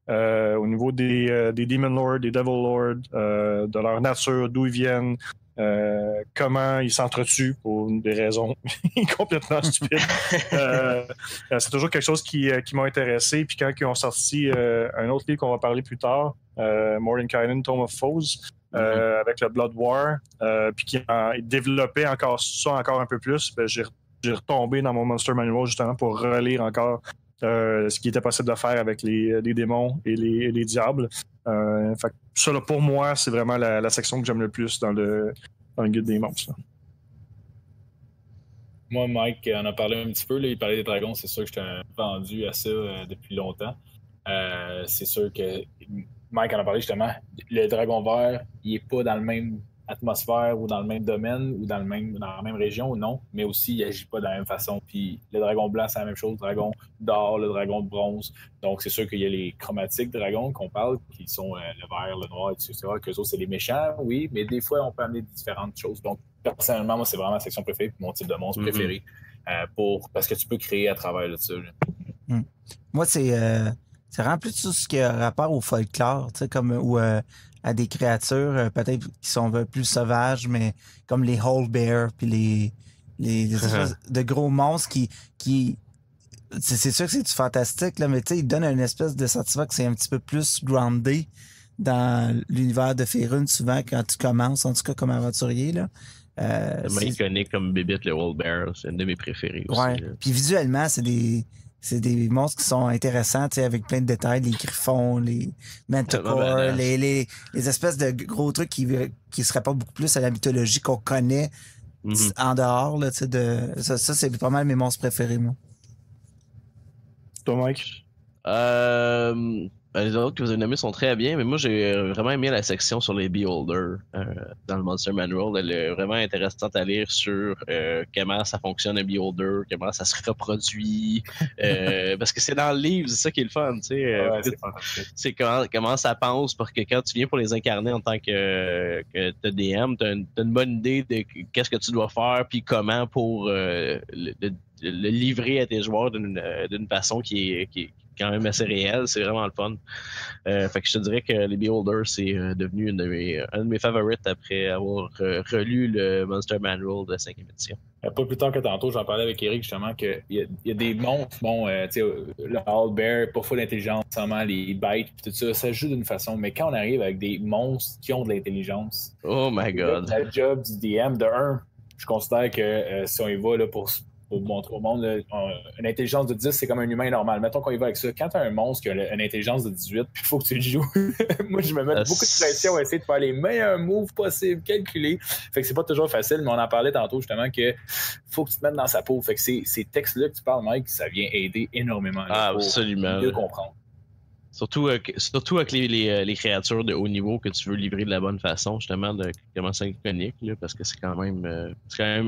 Au niveau des Demon Lords, des Devil Lords, de leur nature, d'où ils viennent, comment ils s'entretuent pour des raisons complètement stupides. C'est toujours quelque chose qui m'a intéressé. Puis quand ils ont sorti un autre livre qu'on va parler plus tard, Mordenkainen, Tome of Foes, avec le Blood War, puis qui a développé encore un peu plus, ben, j'ai retombé dans mon Monster Manual justement pour relire encore ce qui était possible de faire avec les démons et les diables. Fait que ça, là, pour moi, c'est vraiment la section que j'aime le plus dans le guide des monstres. Là. Moi, Mike en a parlé un petit peu. Là, il parlait des dragons. C'est sûr que j'étais vendu à ça depuis longtemps. C'est sûr que Mike en a parlé justement. Le dragon vert, il n'est pas dans le même atmosphère ou dans le même domaine ou dans la même région, non, mais aussi il agit pas de la même façon. Puis le dragon blanc, c'est la même chose, le dragon d'or, le dragon de bronze. Donc c'est sûr qu'il y a les chromatiques dragons qu'on parle, qui sont le vert, le noir, etc. Qu'eux autres, c'est les méchants, oui, mais des fois, on peut amener différentes choses. Donc personnellement, moi, c'est vraiment ma section préférée, mon type de monstre préféré, parce que tu peux créer à travers de ça. Moi, c'est vraiment plus tout ce qui a rapport au folklore, tu sais, comme ou à des créatures peut-être qui sont un peu plus sauvages, mais comme les Whole Bear puis les espèces de gros monstres qui c'est sûr que c'est du fantastique, là, mais tu sais, ils donnent une espèce de sentiment que c'est un petit peu plus groundé dans l'univers de Faerun souvent quand tu commences, en tout cas comme aventurier, là. C'est iconique comme Bibit, le Whole Bear, c'est une de mes préférées aussi. Ouais. Puis visuellement, c'est des monstres qui sont intéressants, tu sais, avec plein de détails, les griffons, les manticores, les espèces de gros trucs qui se rapportent beaucoup plus à la mythologie qu'on connaît en dehors, là, tu sais, ça, c'est pas mal mes monstres préférés, moi. Toi, Mike? Les autres que vous avez nommés sont très bien, mais moi j'ai vraiment aimé la section sur les Beholders dans le Monster Manual. Elle est vraiment intéressante à lire sur comment ça fonctionne un Beholder, comment ça se reproduit. Parce que c'est dans le livre, c'est ça qui est le fun. Tu sais, Ouais, c'est fantastique. c'est comment ça pense pour que quand tu viens pour les incarner en tant que DM, t'as une bonne idée de qu'est-ce que tu dois faire puis comment pour le livrer à tes joueurs d'une façon qui est quand même assez réelle. C'est vraiment le fun. Fait que je te dirais que les Beholders, c'est devenu un de mes favorites après avoir relu le Monster Manual de 5e édition. Pas plus tard que tantôt, j'en parlais avec Eric justement qu'il y a des monstres, bon, tu sais, le Owl Bear, pas full d'intelligence, seulement les bêtes, tout ça, ça joue d'une façon. Mais quand on arrive avec des monstres qui ont de l'intelligence, oh my god. La job du DM, de un, je considère que si on y va là, pour montrer au monde, là, une intelligence de 10, c'est comme un humain normal. Mettons qu'on y va avec ça. Quand tu as un monstre qui a une intelligence de 18, puis il faut que tu le joues. Moi, je me mets beaucoup de pression à essayer de faire les meilleurs moves possibles, calculés. Fait que c'est pas toujours facile, mais on en parlait tantôt justement que faut que tu te mettes dans sa peau. Fait que ces textes-là que tu parles, Mike, ça vient aider énormément là, pour absolument. mieux comprendre. Surtout avec les créatures de haut niveau que tu veux livrer de la bonne façon, justement, de commencer iconique, là, parce que c'est quand même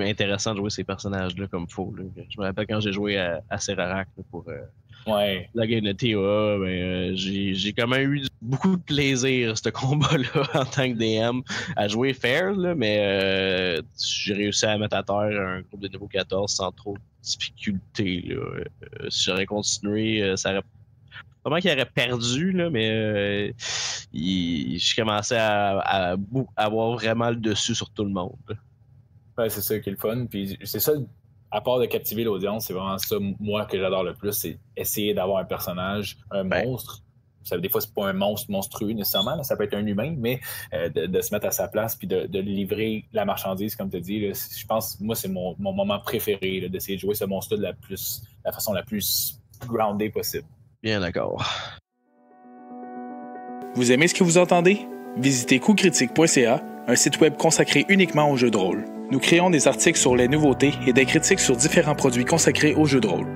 intéressant de jouer ces personnages-là comme il faut. Là. Je me rappelle quand j'ai joué à Serarak pour la game de TOA, j'ai quand même eu beaucoup de plaisir, ce combat-là, en tant que DM, à jouer fair, là, mais j'ai réussi à mettre à terre un groupe de niveau 14 sans trop de difficulté. Là. Si j'aurais continué, ça aurait vraiment qu'il aurait perdu, là, mais je commençais à avoir vraiment le dessus sur tout le monde. Ouais, c'est ça qui est le fun. Puis c'est ça, à part de captiver l'audience, c'est vraiment ça, moi, que j'adore le plus, c'est essayer d'avoir un personnage, un monstre. Ça, des fois, c'est pas un monstre monstrueux nécessairement, là, ça peut être un humain, mais de se mettre à sa place puis de livrer la marchandise, comme tu as dit. Là, je pense, moi, c'est mon moment préféré, là, d'essayer de jouer ce monstre-là de la façon la plus groundée possible. Bien d'accord. Vous aimez ce que vous entendez? Visitez coupcritique.ca, un site web consacré uniquement aux jeux de rôle. Nous créons des articles sur les nouveautés et des critiques sur différents produits consacrés aux jeux de rôle.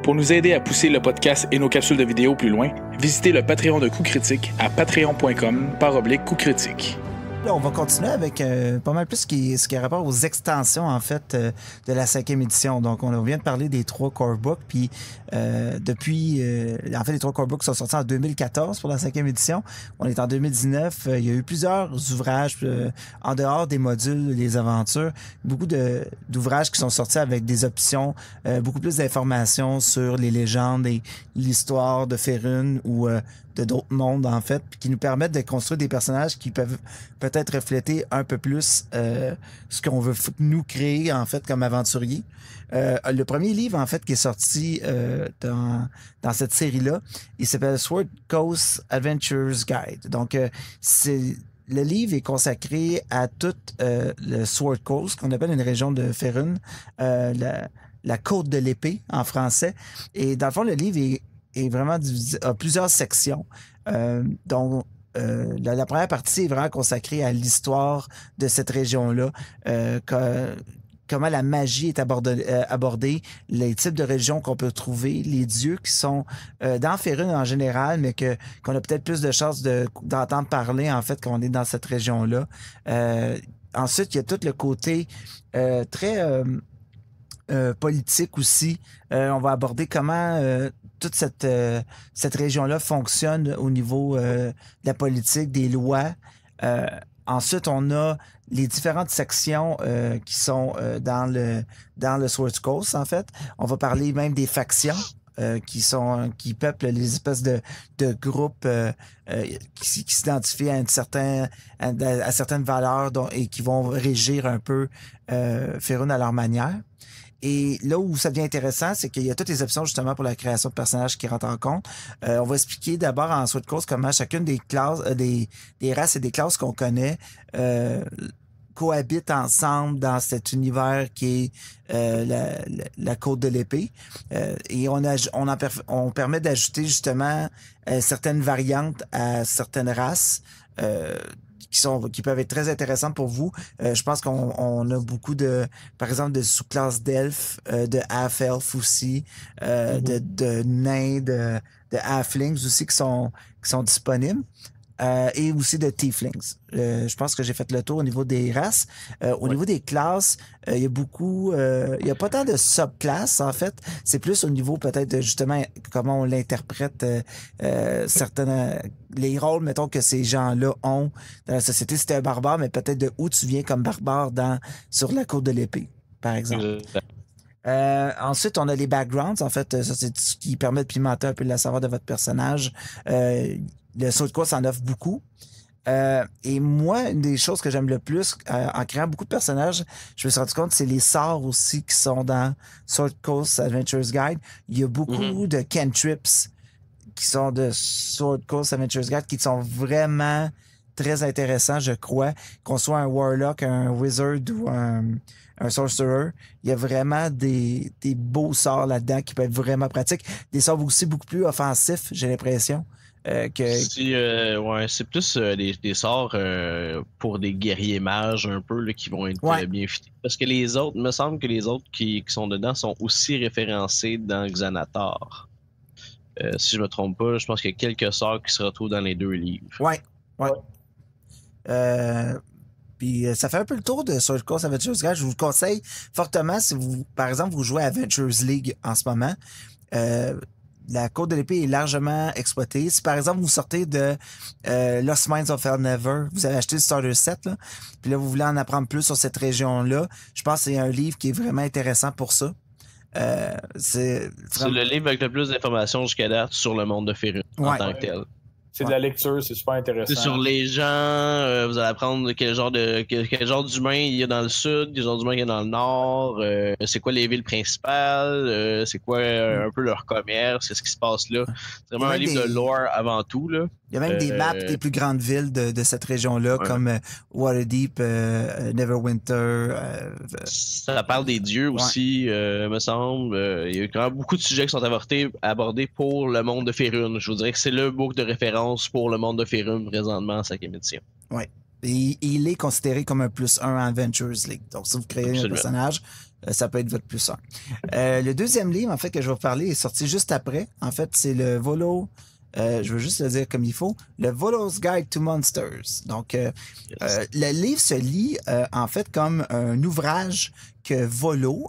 Pour nous aider à pousser le podcast et nos capsules de vidéos plus loin, visitez le Patreon de Coup Critique à patreon.com/coupcritique. Là, on va continuer avec pas mal plus ce qui a rapport aux extensions, en fait, de la 5e édition. Donc, on vient de parler des 3 core books, puis depuis... en fait, les 3 core books sont sortis en 2014 pour la 5e édition. On est en 2019. Il y a eu plusieurs ouvrages en dehors des modules, les aventures. Beaucoup d'ouvrages qui sont sortis avec des options, beaucoup plus d'informations sur les légendes et l'histoire de Faerûn ou de d'autres mondes, en fait, puis qui nous permettent de construire des personnages qui peuvent peut-être refléter un peu plus ce qu'on veut nous créer, en fait, comme aventuriers. Le premier livre, en fait, qui est sorti dans cette série-là, il s'appelle Sword Coast Adventures Guide. Donc, le livre est consacré à toute le Sword Coast, qu'on appelle une région de Faerûn, la côte de l'épée, en français. Et dans le fond, le livre est vraiment divisé à plusieurs sections, dont la première partie est vraiment consacrée à l'histoire de cette région-là, comment la magie est abordée, les types de religions qu'on peut trouver, les dieux qui sont dans Faerûn en général, mais qu'on a peut-être plus de chances d'entendre parler, en fait, quand on est dans cette région-là. Ensuite, il y a tout le côté très politique aussi. On va aborder comment toute cette région-là fonctionne au niveau de la politique, des lois. Ensuite, on a les différentes sections qui sont dans le Sword Coast, en fait. On va parler même des factions qui peuplent les espèces de groupes qui s'identifient à certaines valeurs et qui vont régir un peu Faerûn à leur manière. Et là où ça devient intéressant, c'est qu'il y a toutes les options justement pour la création de personnages qui rentrent en compte. On va expliquer d'abord en Sword Coast comment chacune des classes, des races et des classes qu'on connaît cohabitent ensemble dans cet univers qui est la côte de l'épée. Et on permet d'ajouter justement certaines variantes à certaines races qui peuvent être très intéressantes pour vous. Je pense qu'on a beaucoup par exemple, de sous-classes d'elfes, de half-elfes aussi, de nains, de halflings aussi qui sont disponibles. Et aussi de tieflings. Je pense que j'ai fait le tour au niveau des races. Au niveau des classes, il y a beaucoup... il y a pas tant de subclasses, en fait. C'est plus au niveau peut-être de justement comment on l'interprète certains... les rôles, mettons, que ces gens-là ont dans la société. Si t'es un barbare, mais peut-être de où tu viens comme barbare sur la cour de l'épée, par exemple. Ensuite, on a les backgrounds. En fait, ça, c'est ce qui permet de pimenter un peu le savoir de votre personnage. Le Sword Coast en offre beaucoup. Et moi, une des choses que j'aime le plus en créant beaucoup de personnages, je me suis rendu compte, c'est les sorts aussi qui sont dans Sword Coast Adventures Guide. Il y a beaucoup de cantrips qui sont de Sword Coast Adventures Guide qui sont vraiment très intéressants, je crois. Qu'on soit un Warlock, un Wizard ou un Sorcerer, il y a vraiment des beaux sorts là-dedans qui peuvent être vraiment pratiques. Des sorts aussi beaucoup plus offensifs, j'ai l'impression. C'est plus des sorts pour des guerriers mages un peu là, qui vont être bien fités. Parce que les autres, il me semble que les autres qui sont dedans sont aussi référencés dans Xanatar. Si je me trompe pas, je pense qu'il y a quelques sorts qui se retrouvent dans les 2 livres. Ouais. Puis ça fait un peu le tour de Sword Coast Adventures Guide. Je vous conseille fortement si vous, par exemple, vous jouez à Adventures League en ce moment. La Côte de l'Épée est largement exploitée. Si par exemple vous sortez de Lost Mines of Hellnever, vous avez acheté le Starter Set, là, puis là vous voulez en apprendre plus sur cette région-là, je pense que c'est un livre qui est vraiment intéressant pour ça. C'est le livre avec le plus d'informations jusqu'à date sur le monde de Faerûn en tant que tel. C'est de la lecture, c'est super intéressant. Sur les gens, vous allez apprendre quel genre d'humains il y a dans le sud, quel genre d'humains il y a dans le nord, c'est quoi les villes principales, c'est quoi un peu leur commerce, qu'est-ce qui se passe là. C'est vraiment un livre de lore avant tout, là. Il y a même des maps des plus grandes villes de cette région-là, comme Waterdeep, Neverwinter. Ça parle des dieux aussi, me semble. Il y a quand même beaucoup de sujets qui sont abordés pour le monde de Faerûn. Je vous dirais que c'est le book de référence pour le monde de Faerûn présentement en 5e édition. Oui. Et il est considéré comme un +1 en Adventures League. Donc, si vous créez un personnage, ça peut être votre +1. Le deuxième livre, en fait, que je vais vous parler est sorti juste après. En fait, c'est le Volo... je veux juste le dire comme il faut, le Volo's Guide to Monsters. Donc, le livre se lit en fait comme un ouvrage que Volo,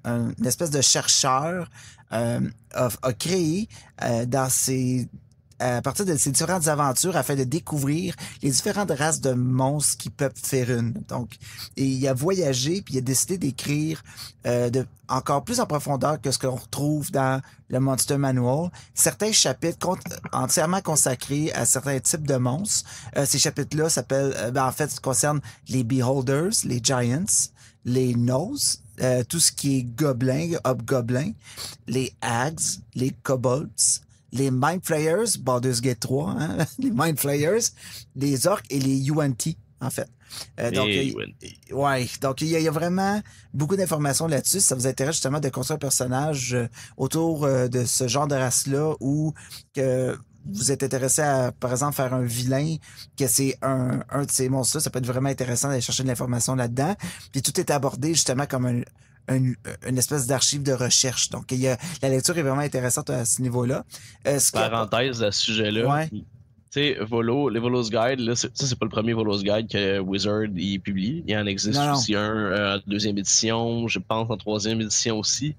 une espèce de chercheur, a créé à partir de ses différentes aventures afin de découvrir les différentes races de monstres qui peuplent Faerûn. Donc, il a voyagé puis il a décidé d'écrire encore plus en profondeur que ce qu'on retrouve dans le Monster Manual. Certains chapitres entièrement consacrés à certains types de monstres. Ces chapitres-là concernent les Beholders, les Giants, les Gnolls, tout ce qui est gobelins, hobgoblins, les Hags, les Kobolds, les Mind Flayers, Baldur's Gate 3, hein? Les Mind Flayers, les Orcs et les Yuan-ti, en fait. Donc, il y a vraiment beaucoup d'informations là-dessus. Si ça vous intéresse justement de construire un personnage autour de ce genre de race-là ou que vous êtes intéressé à, par exemple, faire un vilain, que c'est un de ces monstres-là, ça peut être vraiment intéressant d'aller chercher de l'information là-dedans. Puis tout est abordé justement comme une espèce d'archive de recherche. Donc, la lecture est vraiment intéressante à ce niveau-là. Parenthèse à ce sujet-là. Tu sais, les Volo's Guide, là, c'est pas le premier Volo's Guide que Wizard y publie. Il y en existe aussi un en 2e édition, je pense en 3e édition aussi.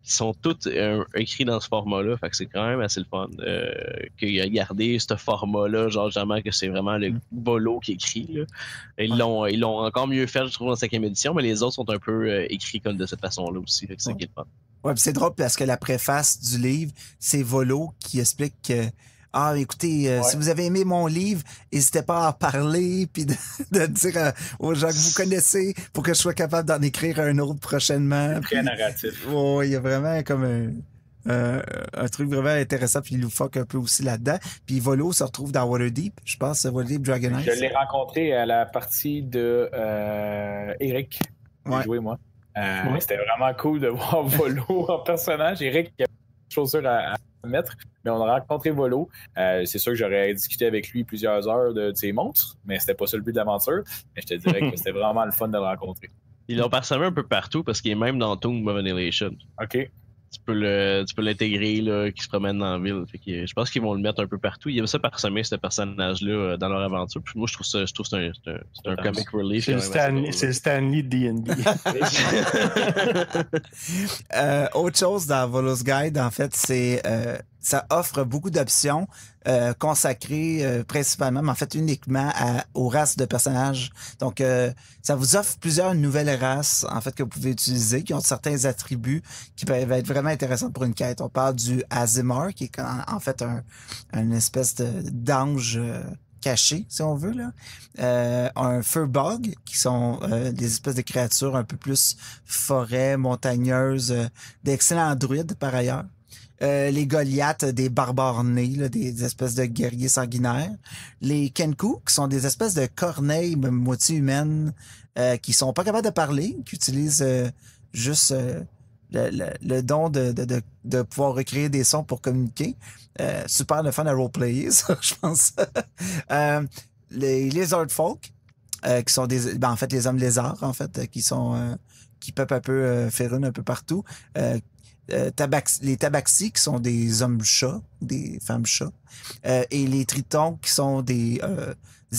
Ils sont tous écrits dans ce format-là, fait que c'est quand même assez le fun qu'il a gardé ce format-là, genre jamais que c'est vraiment le Volo qui écrit. Là. Ils l'ont encore mieux fait, je trouve, en 5e édition, mais les autres sont un peu écrits comme de cette façon-là aussi, fait que c'est qui est le fun. Ouais, puis c'est drôle parce que la préface du livre, c'est Volo qui explique que écoutez, si vous avez aimé mon livre, n'hésitez pas à en parler puis de dire aux gens que vous connaissez pour que je sois capable d'en écrire un autre prochainement. Très narratif. Il y a vraiment comme un truc vraiment intéressant puis loufoque un peu aussi là-dedans. Puis Volo se retrouve dans Waterdeep, je pense, Waterdeep Dragon Ice. Je l'ai rencontré à la partie de Eric. J'ai joué, moi. C'était vraiment cool de voir Volo en personnage. Eric chaussures à mettre. Mais on a rencontré Volo. C'est sûr que j'aurais discuté avec lui plusieurs heures de ses monstres, mais c'était pas ça le but de l'aventure. Mais je te dirais que c'était vraiment le fun de le rencontrer. Ils l'ont parsemé un peu partout parce qu'il est même dans Tomb of Annihilation. OK. Tu peux l'intégrer, là, qui se promène dans la ville. Fait que, je pense qu'ils vont le mettre un peu partout. Ils aiment ça parsemer, ce personnage-là, dans leur aventure. Puis moi, je trouve que c'est un comic relief. C'est le Stanley de D&D. Autre chose dans Volo's Guide, en fait, c'est ça offre beaucoup d'options consacrées principalement, mais en fait uniquement aux races de personnages. Donc, ça vous offre plusieurs nouvelles races, en fait, que vous pouvez utiliser, qui ont certains attributs qui peuvent être vraiment intéressants pour une quête. On parle du Aasimar, qui est en fait une espèce d'ange caché, si on veut, là. Un Furbog, qui sont des espèces de créatures un peu plus forêt, montagneuses, d'excellents druides, par ailleurs. Les Goliaths, des barbares nés, là, des espèces de guerriers sanguinaires. Les Kenku, qui sont des espèces de corneilles moitié humaines qui sont pas capables de parler, qui utilisent juste le don de pouvoir recréer des sons pour communiquer. Super le fun à roleplayer, ça, je pense. Les Lizard Folk, qui sont en fait les hommes lézards, en fait, qui peuvent un peu faire un peu partout. Les tabaxis, qui sont des hommes chats, des femmes chats, et les tritons, qui sont des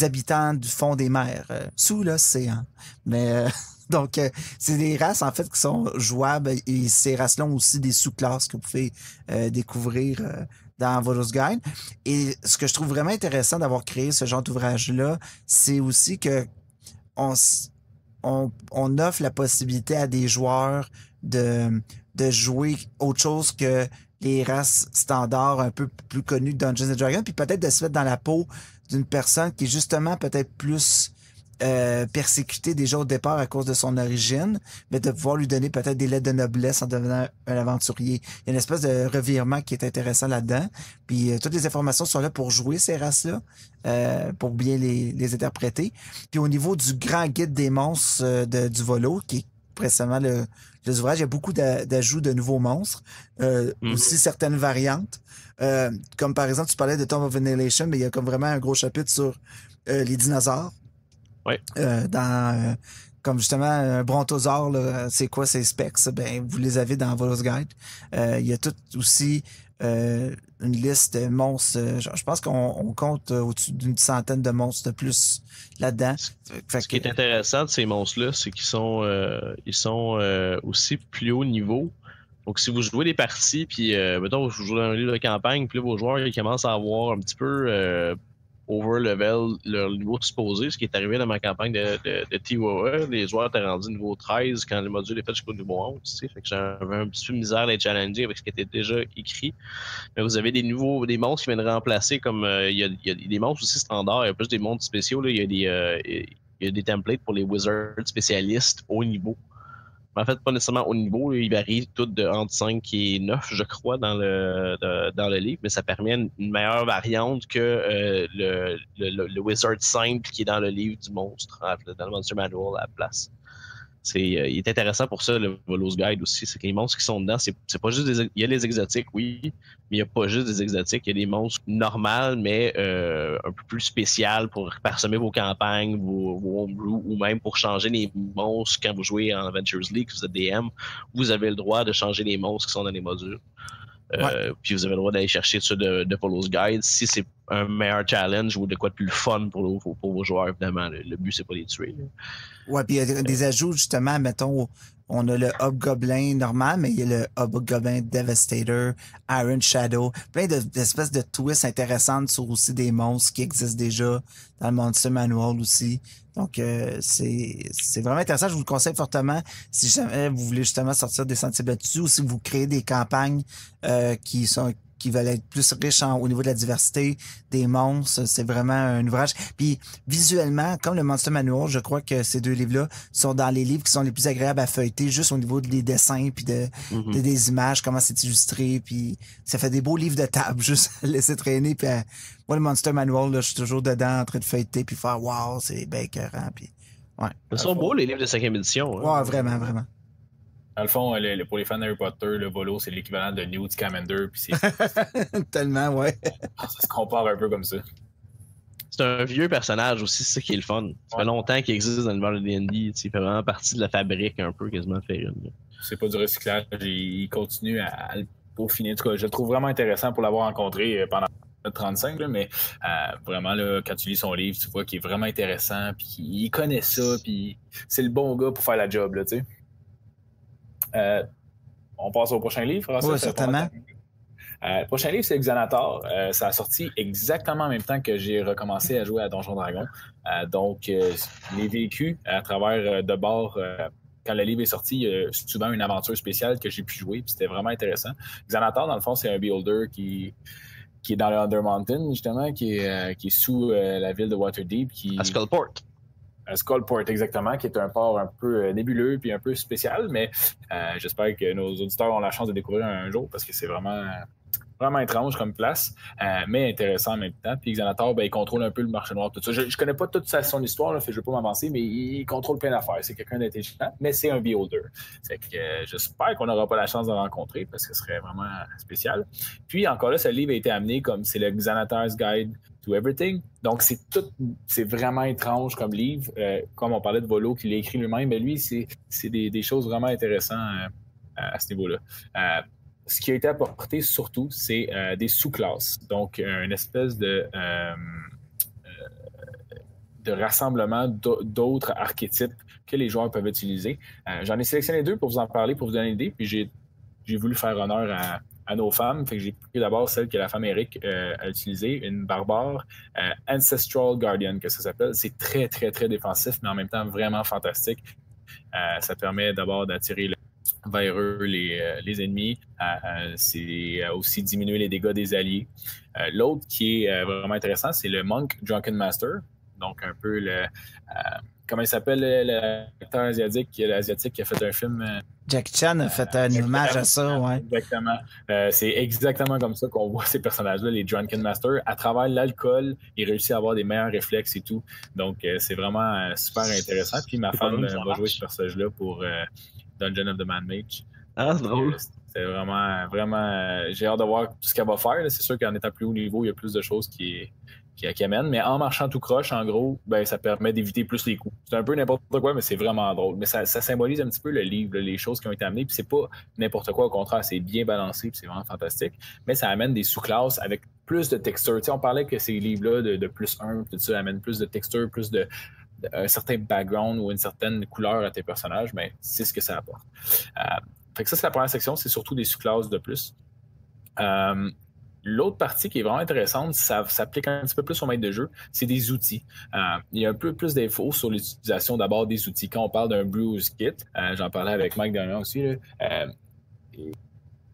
habitants du fond des mers, sous l'océan. Mais donc, c'est des races, en fait, qui sont jouables, et ces races-là ont aussi des sous-classes que vous pouvez découvrir dans Volo's Guide. Et ce que je trouve vraiment intéressant d'avoir créé ce genre d'ouvrage-là, c'est aussi que on offre la possibilité à des joueurs de jouer autre chose que les races standards un peu plus connues de Dungeons & Dragons, puis peut-être de se mettre dans la peau d'une personne qui est justement peut-être plus persécutée déjà au départ à cause de son origine, mais de pouvoir lui donner peut-être des lettres de noblesse en devenant un aventurier. Il y a une espèce de revirement qui est intéressant là-dedans, puis toutes les informations sont là pour jouer ces races-là, pour bien les interpréter. Puis au niveau du grand guide des monstres du Volo, qui est précisément les ouvrages, il y a beaucoup d'ajouts de nouveaux monstres, aussi certaines variantes, comme par exemple tu parlais de Tomb of Annihilation, mais il y a comme vraiment un gros chapitre sur les dinosaures. Ouais. Comme justement un brontosaure, c'est quoi ces specs? Ben, vous les avez dans Volo's Guide. Il y a tout aussi une liste de monstres. Je pense qu'on compte au-dessus d'une centaine de monstres de plus là-dedans. Ce qui est intéressant de ces monstres-là, c'est qu'ils sont, aussi plus haut niveau. Donc, si vous jouez des parties, puis mettons, vous jouez dans un livre de campagne, puis là, vos joueurs ils commencent à avoir un petit peu over-level leur niveau supposé, ce qui est arrivé dans ma campagne de TOE. Les joueurs étaient rendus niveau 13 quand le module est fait jusqu'au niveau 11. Tu sais, fait que j'avais un petit peu misère à les challenger avec ce qui était déjà écrit. Mais vous avez des monstres qui viennent remplacer, comme il y a des monstres aussi standards, il y a plus des monstres spéciaux. Là. Il y a des templates pour les wizards spécialistes haut niveau. En fait, pas nécessairement haut niveau, il varie tout de entre 5 et 9, je crois, dans le livre, mais ça permet une meilleure variante que le wizard simple qui est dans le livre du monstre, dans le Monster Manual à la place. Il est intéressant pour ça, le Volo's Guide aussi. C'est que les monstres qui sont dedans, c'est pas juste il y a les exotiques, oui, mais il n'y a pas juste des exotiques. Il y a des monstres normales, mais un peu plus spéciales pour parsemer vos campagnes, vos homebrew, ou même pour changer les monstres quand vous jouez en Adventures League, vous êtes DM, vous avez le droit de changer les monstres qui sont dans les modules. Puis vous avez le droit d'aller chercher ça de Volo's Guide si c'est un meilleur challenge ou de quoi de plus fun pour vos joueurs, évidemment. Le but, c'est pas les tuer. Là. Ouais, puis il y a des ajouts, justement, mettons, on a le Hobgoblin normal, mais il y a le Hobgoblin Devastator, Iron Shadow, plein d'espèces de twists intéressantes sur aussi des monstres qui existent déjà dans le Monster Manual aussi. Donc, c'est vraiment intéressant. Je vous le conseille fortement si jamais vous voulez justement sortir des sentiers battus ou si vous créez des campagnes qui veulent être plus riches au niveau de la diversité des monstres. C'est vraiment un ouvrage. Puis visuellement, comme le Monster Manual, je crois que ces deux livres-là sont dans les livres qui sont les plus agréables à feuilleter, juste au niveau des dessins puis des images, comment c'est illustré. Puis ça fait des beaux livres de table, juste à laisser traîner. Puis moi, le Monster Manual, là, je suis toujours dedans en train de feuilleter puis faire « Wow, c'est bien écœurant. » Puis ouais. Ils sont beaux, les livres de 5e édition. Hein. Ouais, vraiment, vraiment. Dans le fond, pour les fans d'Harry Potter, le Volo, c'est l'équivalent de Newt Scamander. Puis c'est... Tellement, ouais. Ça se compare un peu comme ça. C'est un vieux personnage aussi, c'est ça qui est le fun. Ça fait longtemps qu'il existe dans l'univers de D&D. Il fait vraiment partie de la fabrique un peu, quasiment de faire une. C'est pas du recyclage. Il continue à le peaufiner. En tout cas, je le trouve vraiment intéressant pour l'avoir rencontré pendant 35, là, mais vraiment, là, quand tu lis son livre, tu vois qu'il est vraiment intéressant, puis il connaît ça, puis c'est le bon gars pour faire la job, là, tu sais. On passe au prochain livre. Oui, certainement. Le prochain livre, c'est Xanatar. Ça a sorti exactement en même temps que j'ai recommencé à jouer à Donjons Dragons. Donc, je l'ai vécu à travers de bord. Quand le livre est sorti, il y a souvent une aventure spéciale que j'ai pu jouer, puis c'était vraiment intéressant. Xanatar, dans le fond, c'est un beholder qui est dans le Under Mountain, justement, qui est sous la ville de Waterdeep. À Skullport. Skullport, exactement, qui est un port un peu nébuleux puis un peu spécial, mais j'espère que nos auditeurs ont la chance de découvrir un jour parce que c'est vraiment étrange comme place, mais intéressant en même temps. Puis Xanatar, il contrôle un peu le marché noir, tout ça. Je connais pas toute son histoire, là, je ne vais pas m'avancer, mais il contrôle plein d'affaires. C'est quelqu'un d'intelligent, mais c'est un beholder. C'est que j'espère qu'on n'aura pas la chance de le rencontrer parce que ce serait vraiment spécial. Puis encore là, ce livre a été amené comme c'est le Xanatar's Guide to Everything. Donc c'est vraiment étrange comme livre. Comme on parlait de Volo qui l'a écrit lui-même, mais lui, c'est des choses vraiment intéressantes à ce niveau-là. Ce qui a été apporté surtout, c'est des sous-classes. Donc, une espèce de rassemblement d'autres archétypes que les joueurs peuvent utiliser. J'en ai sélectionné 2 pour vous en parler, pour vous donner une idée, puis j'ai voulu faire honneur à nos femmes. Fait que j'ai pris d'abord celle que la femme Eric a utilisée, une barbare, Ancestral Guardian, que ça s'appelle. C'est très, très, très défensif, mais en même temps vraiment fantastique. Ça permet d'abord d'attirer vers eux les ennemis. C'est aussi diminuer les dégâts des alliés. L'autre qui est vraiment intéressant, c'est le Monk Drunken Master. Donc un peu comment il s'appelle l'acteur asiatique qui a fait un film. Jackie Chan a fait un hommage à ça, ouais. Exactement. C'est exactement comme ça qu'on voit ces personnages-là, les Drunken Master. À travers l'alcool, ils réussissent à avoir des meilleurs réflexes et tout. Donc c'est vraiment super intéressant. Puis ma femme va jouer ce personnage-là pour Dungeon of the Man Mage. Ah, c'est drôle. C'est vraiment... j'ai hâte de voir tout ce qu'elle va faire. C'est sûr qu'en étant plus haut niveau, il y a plus de choses qui amènent. Mais en marchant tout croche, en gros, ça permet d'éviter plus les coups. C'est un peu n'importe quoi, mais c'est vraiment drôle. Mais ça symbolise un petit peu le livre, les choses qui ont été amenées. Puis c'est pas n'importe quoi, au contraire, c'est bien balancé, puis c'est vraiment fantastique. Mais ça amène des sous-classes avec plus de textures. Tu sais, on parlait que ces livres-là de plus 1, tout ça, amènent plus de textures, plus de un certain background ou une certaine couleur à tes personnages, mais c'est ce que ça apporte. Fait que ça, c'est la première section, c'est surtout des sous-classes de plus. L'autre partie qui est vraiment intéressante, ça s'applique un petit peu plus au maître de jeu, c'est des outils. Il y a un peu plus d'infos sur l'utilisation d'abord des outils. Quand on parle d'un Brews Kit, j'en parlais avec Mike dernièrement aussi, là,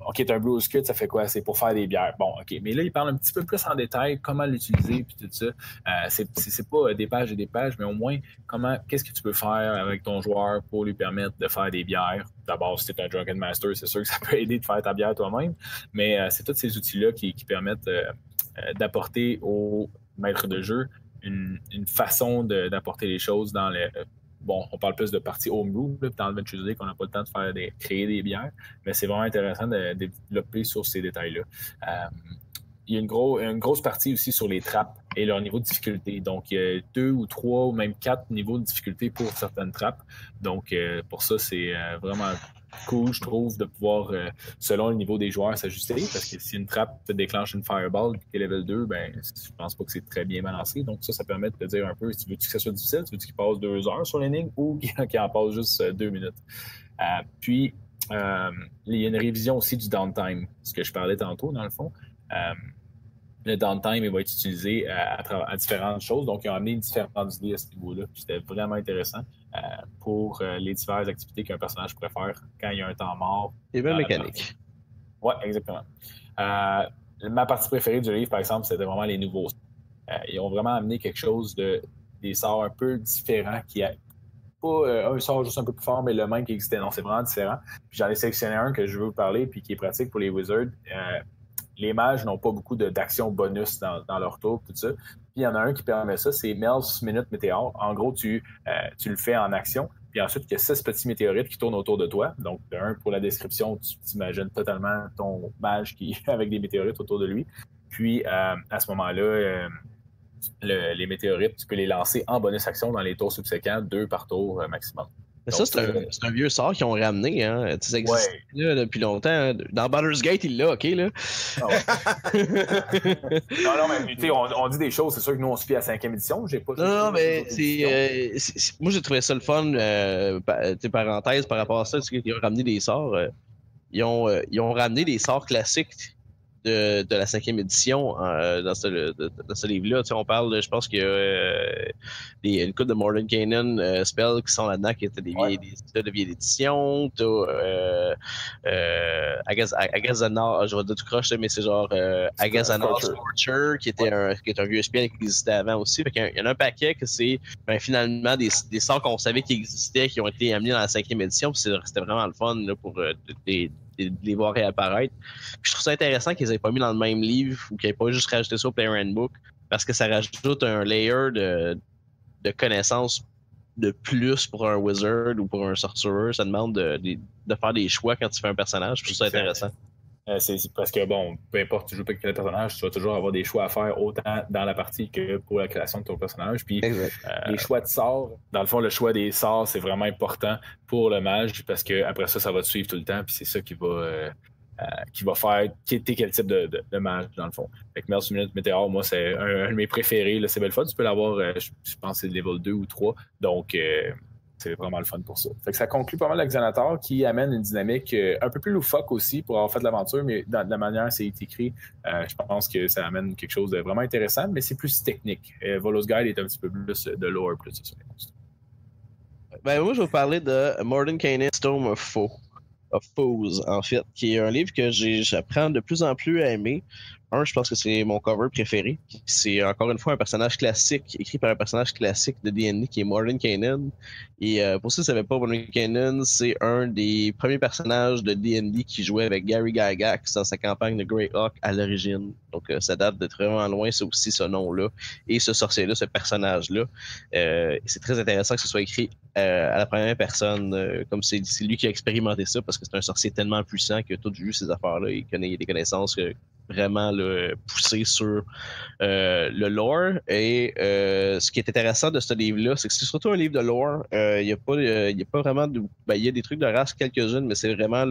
OK, un Brews Kit, ça fait quoi? C'est pour faire des bières. Bon, OK. Mais là, il parle un petit peu plus en détail comment l'utiliser puis tout ça. C'est pas des pages et des pages, mais au moins, qu'est-ce que tu peux faire avec ton joueur pour lui permettre de faire des bières? D'abord, si tu es un Drunken Master, c'est sûr que ça peut aider de faire ta bière toi-même, mais c'est tous ces outils-là qui permettent d'apporter au maître de jeu une façon d'apporter les choses dans les... Bon, on parle plus de partie homebrew, dans Adventure League, qu'on n'a pas le temps de créer des bières, mais c'est vraiment intéressant de développer sur ces détails-là. Il y a une grosse partie aussi sur les trappes et leur niveau de difficulté. Donc, il y a 2 ou 3 ou même 4 niveaux de difficulté pour certaines trappes. Donc, pour ça, c'est vraiment cool, je trouve, de pouvoir, selon le niveau des joueurs, s'ajuster. Parce que si une trappe te déclenche une fireball qui est level 2, je pense pas que c'est très bien balancé. Donc, ça permet de te dire un peu si tu veux que ça soit difficile, tu veux qu'il passe 2 heures sur l'énigme ou qu'il en passe juste 2 minutes. Puis, il y a une révision aussi du downtime, ce que je parlais tantôt, dans le fond. Le downtime, il va être utilisé à différentes choses. Donc, ils ont amené différentes idées à ce niveau-là. C'était vraiment intéressant pour les diverses activités qu'un personnage pourrait faire quand il y a un temps mort. Et bien mécanique. Oui, exactement. Ma partie préférée du livre, par exemple, c'était vraiment les nouveaux. Ils ont vraiment amené quelque chose des sorts un peu différents qui a pas un sort juste un peu plus fort, mais le même qui existait. Non, c'est vraiment différent. Puis j'en ai sélectionné un que je veux vous parler puis qui est pratique pour les wizards. Les mages n'ont pas beaucoup d'actions bonus dans leur tour, tout ça. Puis il y en a un qui permet ça, c'est Mel's Minute Meteor. En gros, tu le fais en action, puis Puis ensuite, il y a 6 petits météorites qui tournent autour de toi. Donc, pour la description, tu t'imagines totalement ton mage qui avec des météorites autour de lui. Puis, à ce moment-là, les météorites, tu peux les lancer en bonus action dans les tours subséquents, 2 par tour maximum. Mais ça, c'est un vieux sort qu'ils ont ramené, hein. Ça existe là, depuis longtemps. Dans Baldur's Gate, il l'a, OK, là. Ah ouais. non, mais on dit des choses, c'est sûr que nous, on se fie à la 5e édition. J'ai pas non, mais moi, j'ai trouvé ça le fun, parenthèse, par rapport à ça, ils ont ramené des sorts. Ils ont ramené des sorts classiques de la 5e édition dans ce livre-là. On parle, je pense qu'il y a une couple de Mordenkainen spells qui sont là-dedans qui étaient des vieilles éditions. Agazanar, je vais dire tout croche, mais c'est genre Agazanar Scorcher qui est un vieux spell qui existait avant aussi. Fait qu'il y en a un paquet que c'est finalement des sorts qu'on savait qui existaient, qui ont été amenés dans la 5e édition. C'était vraiment le fun là, pour de les voir réapparaître. Puis je trouve ça intéressant qu'ils aient pas mis dans le même livre ou qu'ils aient pas juste rajouté ça au Player Handbook parce que ça rajoute un layer de connaissances de plus pour un wizard ou pour un sorcerer. Ça demande de faire des choix quand tu fais un personnage. Je trouve ça intéressant. C'est parce que, bon, peu importe tu joues avec quel personnage, tu vas toujours avoir des choix à faire autant dans la partie que pour la création de ton personnage. Puis les choix de sorts, dans le fond, le choix des sorts, c'est vraiment important pour le mage parce que après ça va te suivre tout le temps. Puis c'est ça qui va faire t'es quel type de mage, dans le fond. Fait que Mel's Minute Météore, moi, c'est un de mes préférés. Là, c'est belle fun. Tu peux l'avoir, je pense que c'est level 2 ou 3. Donc, c'est vraiment le fun pour ça. Fait que ça conclut pas mal avec Xanator qui amène une dynamique un peu plus loufoque aussi pour avoir fait de l'aventure, mais de la manière dont c'est écrit, je pense que ça amène quelque chose de vraiment intéressant, mais c'est plus technique. Volos Guide est un petit peu plus de lore plus sur les monstres. Ben, moi, je vais vous parler de Mordenkainen Storm of Foes, en fait, qui est un livre que j'apprends de plus en plus à aimer. Je pense que c'est mon cover préféré. C'est encore une fois un personnage classique, écrit par un personnage classique de D&D qui est Mordenkainen. Et pour ceux qui ne savaient pas, Mordenkainen, c'est un des premiers personnages de D&D qui jouait avec Gary Gygax dans sa campagne de Greyhawk à l'origine. Donc ça date d'être vraiment loin, c'est aussi ce nom-là. Et ce sorcier-là, ce personnage-là. C'est très intéressant que ce soit écrit à la première personne, comme c'est lui qui a expérimenté ça, parce que c'est un sorcier tellement puissant qu'il a tout vu ces affaires-là. Il a des connaissances vraiment poussé sur le lore. Et ce qui est intéressant de ce livre-là, c'est que c'est surtout un livre de lore. Il n'y a pas vraiment de... il y a des trucs de race, quelques-unes, mais c'est vraiment,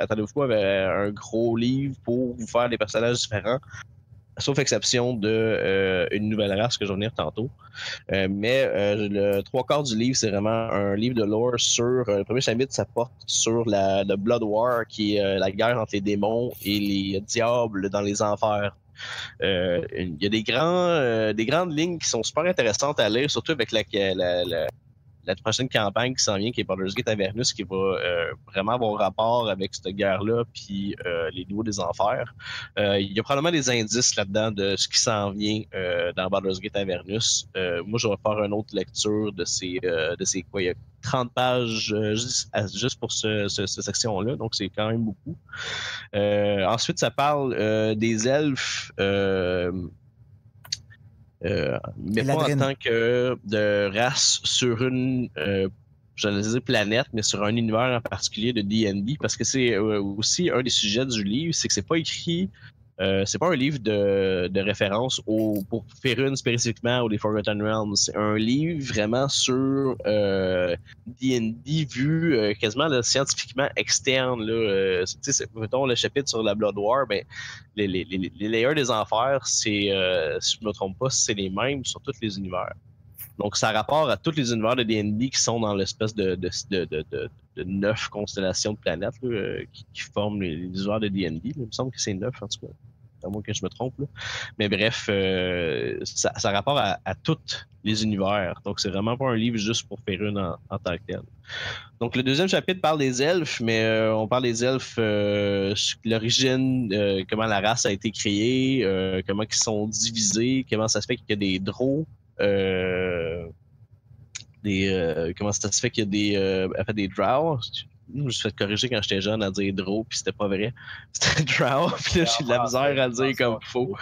attendez-vous avec un gros livre pour vous faire des personnages différents. Sauf exception de une nouvelle race que je vais venir tantôt. Mais le 3/4 du livre, c'est vraiment un livre de lore sur... le premier chapitre, ça porte sur le Blood War, qui est la guerre entre les démons et les diables dans les enfers. Il y a des grandes lignes qui sont super intéressantes à lire, surtout avec la prochaine campagne qui s'en vient, qui est Baldur's Gate Avernus, qui va vraiment avoir rapport avec cette guerre-là, puis les niveaux des enfers. Il y a probablement des indices là-dedans de ce qui s'en vient dans Baldur's Gate Avernus. Moi, je vais faire une autre lecture de ces quoi, il y a 30 pages juste pour cette section-là, donc c'est quand même beaucoup. Ensuite, ça parle des elfes... mais pas en tant que de race sur une j'allais dire planète, mais sur un univers en particulier de D&D, parce que c'est aussi un des sujets du livre, c'est que c'est pas écrit, c'est pas un livre de référence pour Faerûn spécifiquement ou les Forgotten Realms. C'est un livre vraiment sur D&D vu quasiment là, scientifiquement externe. Mettons le chapitre sur la Blood War, ben, les layers des enfers, c'est, si je ne me trompe pas, c'est les mêmes sur tous les univers. Donc, ça a rapport à tous les univers de D&D qui sont dans l'espèce de 9 constellations de planètes là, qui forment les univers de D&D. Il me semble que c'est 9 en tout cas. À moins que je me trompe. Là. Mais bref, ça a rapport à tous les univers. Donc, c'est vraiment pas un livre juste pour faire une en tant que tel. Donc, le deuxième chapitre parle des elfes, mais on parle des elfes, l'origine, comment la race a été créée, comment ils sont divisés, comment ça se fait qu'il y a des drows, comment ça se fait qu'il y a des drows. je me suis fait corriger quand j'étais jeune à dire Drow, puis c'était pas vrai. C'était Drow, puis là, j'ai de la misère à le dire comme il faut.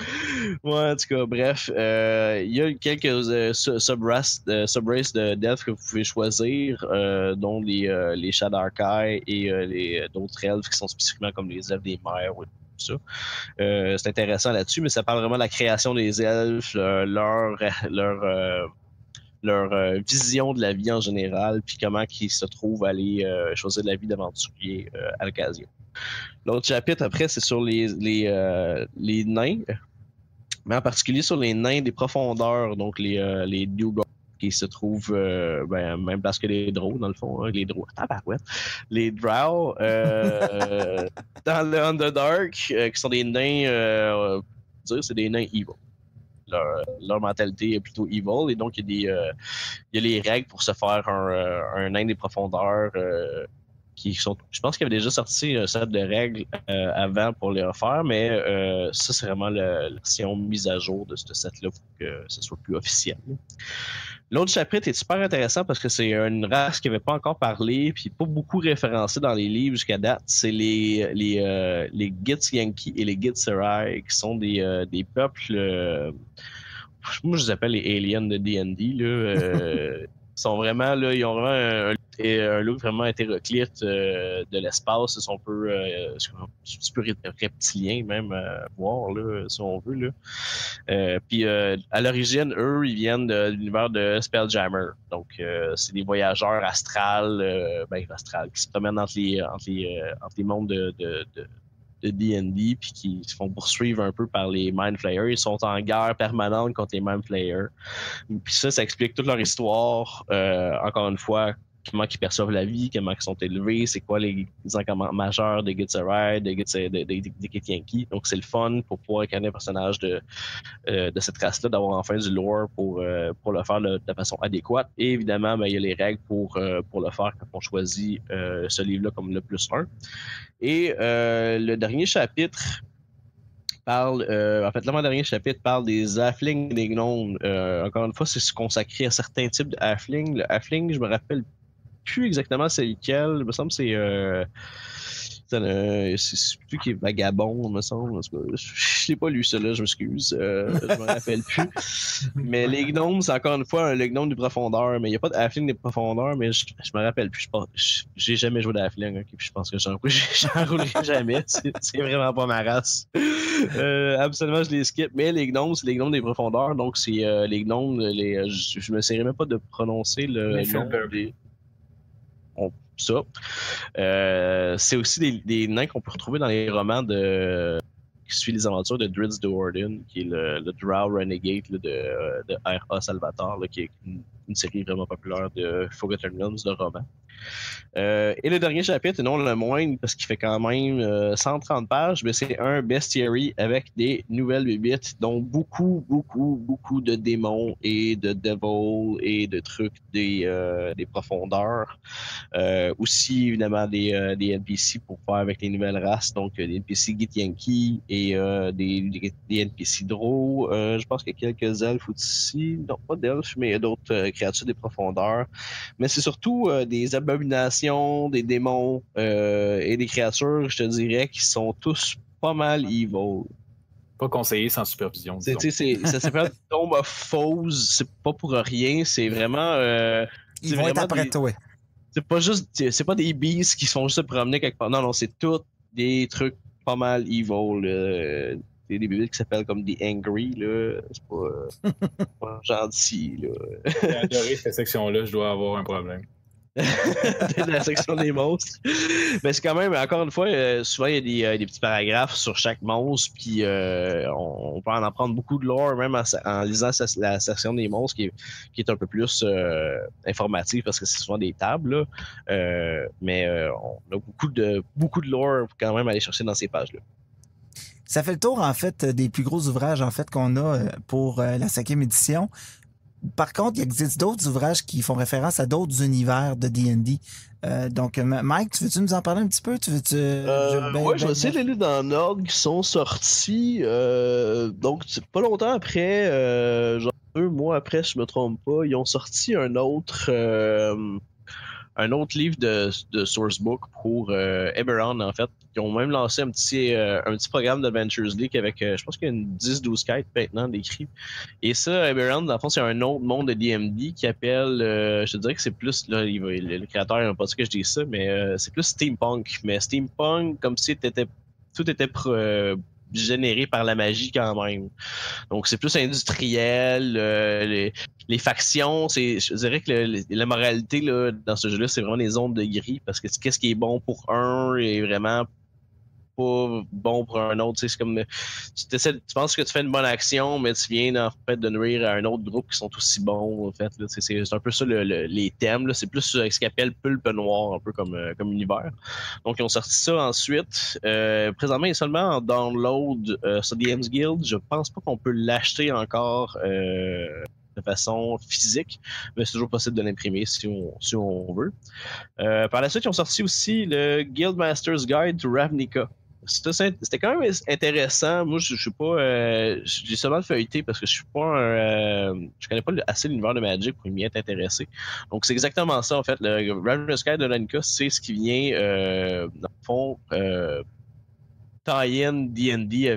Ouais, en tout cas, bref. Il y a quelques subraces de d'elfes que vous pouvez choisir, dont les Shadarkai et d'autres elfes qui sont spécifiquement comme les elfes des mers ou tout ça. C'est intéressant là-dessus, mais ça parle vraiment de la création des elfes, leur vision de la vie en général, puis comment ils se trouvent à aller choisir de la vie d'aventurier à l'occasion. L'autre chapitre, après, c'est sur les nains, mais en particulier sur les nains des profondeurs, donc les Dugong, qui se trouvent même place que les Drow, dans le fond. Hein, les Drow, les Drow dans le Underdark, qui sont des nains, c'est des nains evil. Leur mentalité est plutôt evil, et donc il y a les règles pour se faire un nain des profondeurs qui sont. Je pense qu'il y avait déjà sorti un set de règles avant pour les refaire, mais ça, c'est vraiment la version mise à jour de ce set-là pour que ce soit plus officiel. L'autre chapitre est super intéressant parce que c'est une race qui n'avait pas encore parlé puis pas beaucoup référencée dans les livres jusqu'à date. C'est les Githyanki et les Githzerai, qui sont des peuples. Moi, je les appelle les aliens de D&D. Sont vraiment là, ils ont vraiment un look vraiment hétéroclite de l'espace. Ils sont un peu reptiliens même à voir là, si on veut là. Puis à l'origine, eux, ils viennent de l'univers de Spelljammer. Donc c'est des voyageurs astrales, qui se promènent entre les mondes de D&D, puis qui se font poursuivre un peu par les Mind Flayers. Ils sont en guerre permanente contre les Mind Flayers. Puis ça explique toute leur histoire. Encore une fois, comment ils perçoivent la vie, comment ils sont élevés, c'est quoi les encadrements majeurs de Githzerai, de Githyanki. Donc c'est le fun pour pouvoir incarner un personnage de cette race-là, d'avoir enfin du lore pour le faire de façon adéquate. Et évidemment, il y a les règles pour le faire quand on choisit ce livre-là comme le plus 1. Et le dernier chapitre l'avant-dernier chapitre parle des halflings et des gnomes. Encore une fois, c'est consacré à certains types de halflings. Le halfling, je me rappelle plus exactement c'est lequel. Il me semble que c'est plus qui est vagabond, me semble. Je l'ai pas lu, ça là, je m'excuse. Je me rappelle plus. Mais les gnomes, c'est encore une fois le gnome du profondeur. Mais il n'y a pas de halfling des profondeurs, mais je me rappelle plus. J'ai jamais joué d'halfling, puis je pense que j'en roulerai jamais. C'est vraiment pas ma race. Absolument, je les skip. Mais les gnomes, c'est les gnomes des profondeurs. Donc, c'est les gnomes, je me sérirais même pas de prononcer le nom des. Ça. C'est aussi des nains qu'on peut retrouver dans les romans qui suivent les aventures de Drizzt Do'Urden, qui est le Drow Renegade de R.A. Salvatore, qui est une série vraiment populaire de Forgotten Realms de romans. Et le dernier chapitre, et non le moindre, parce qu'il fait quand même 130 pages, mais c'est un bestiary avec des nouvelles bébites, dont beaucoup de démons et de devils et de trucs des profondeurs. Aussi, évidemment, des NPC pour faire avec les nouvelles races, donc des NPC Githyanki et des NPC Drow. Je pense qu'il y a quelques elfes aussi. Non, pas d'elfes, mais il y a d'autres créatures des profondeurs. Mais c'est surtout des abominations, des démons et des créatures, je te dirais, qui sont tous pas mal evil. Pas conseillé sans supervision. Ça s'appelle Tomb of Foes, c'est pas pour rien, c'est vraiment. Ils vont être après toi. C'est pas des beasts qui se font juste se promener quelque part. Non, c'est tous des trucs pas mal evil. Des bébés qui s'appellent comme des Angry, là. C'est pas gentil, là. J'ai adoré cette section-là, je dois avoir un problème. La section des monstres. Mais c'est quand même, encore une fois, souvent il y a des petits paragraphes sur chaque monstre, puis on peut en apprendre beaucoup de lore, même en lisant la section des monstres qui est un peu plus informative parce que c'est souvent des tables, là. Mais on a beaucoup de lore pour quand même aller chercher dans ces pages-là. Ça fait le tour, en fait, des plus gros ouvrages, en fait, qu'on a pour la 5e édition. Par contre, il existe d'autres ouvrages qui font référence à d'autres univers de D&D. Donc, Mike, tu veux-tu nous en parler un petit peu? Je vais essayer d'aller dans l'ordre qui sont sortis. Donc, pas longtemps après, genre 2 mois après, si je me trompe pas, ils ont sorti un autre un autre livre de sourcebook pour Eberron, en fait. Ils ont même lancé un petit programme d'Adventures League avec, je pense qu'il y a une 10-12 quêtes maintenant d'écrits. Et ça, Eberron, dans le fond, c'est un autre monde de D&D qui appelle, je te dirais que c'est plus, là, le créateur n'a pas dit que je dis ça, mais c'est plus steampunk. Mais steampunk, comme si tout était généré par la magie quand même. Donc c'est plus industriel, les factions, je dirais que la moralité là, dans ce jeu-là, c'est vraiment les zones de gris, parce que qu'est-ce qui est bon pour un est vraiment pas bon pour un autre. C'est comme tu penses que tu fais une bonne action, mais tu viens en fait de nuire à un autre groupe qui sont aussi bons. En fait, là. C'est un peu ça les thèmes. Là. C'est plus ce qu'ils appellent pulpe noir, un peu comme univers. Donc ils ont sorti ça ensuite. Présentement, il est seulement en download sur DM's Guild. Je pense pas qu'on peut l'acheter encore de façon physique, mais c'est toujours possible de l'imprimer si on veut. Par la suite, ils ont sorti aussi le Guildmaster's Guide to Ravnica. C'était quand même intéressant. Moi, je suis pas. J'ai seulement feuilleté parce que je suis pas je connais pas assez l'univers de Magic pour m'y être intéressé. Donc, c'est exactement ça, en fait. Le Ravnica's Guide de Ravnica, c'est ce qui vient, dans le fond, tie-in D&D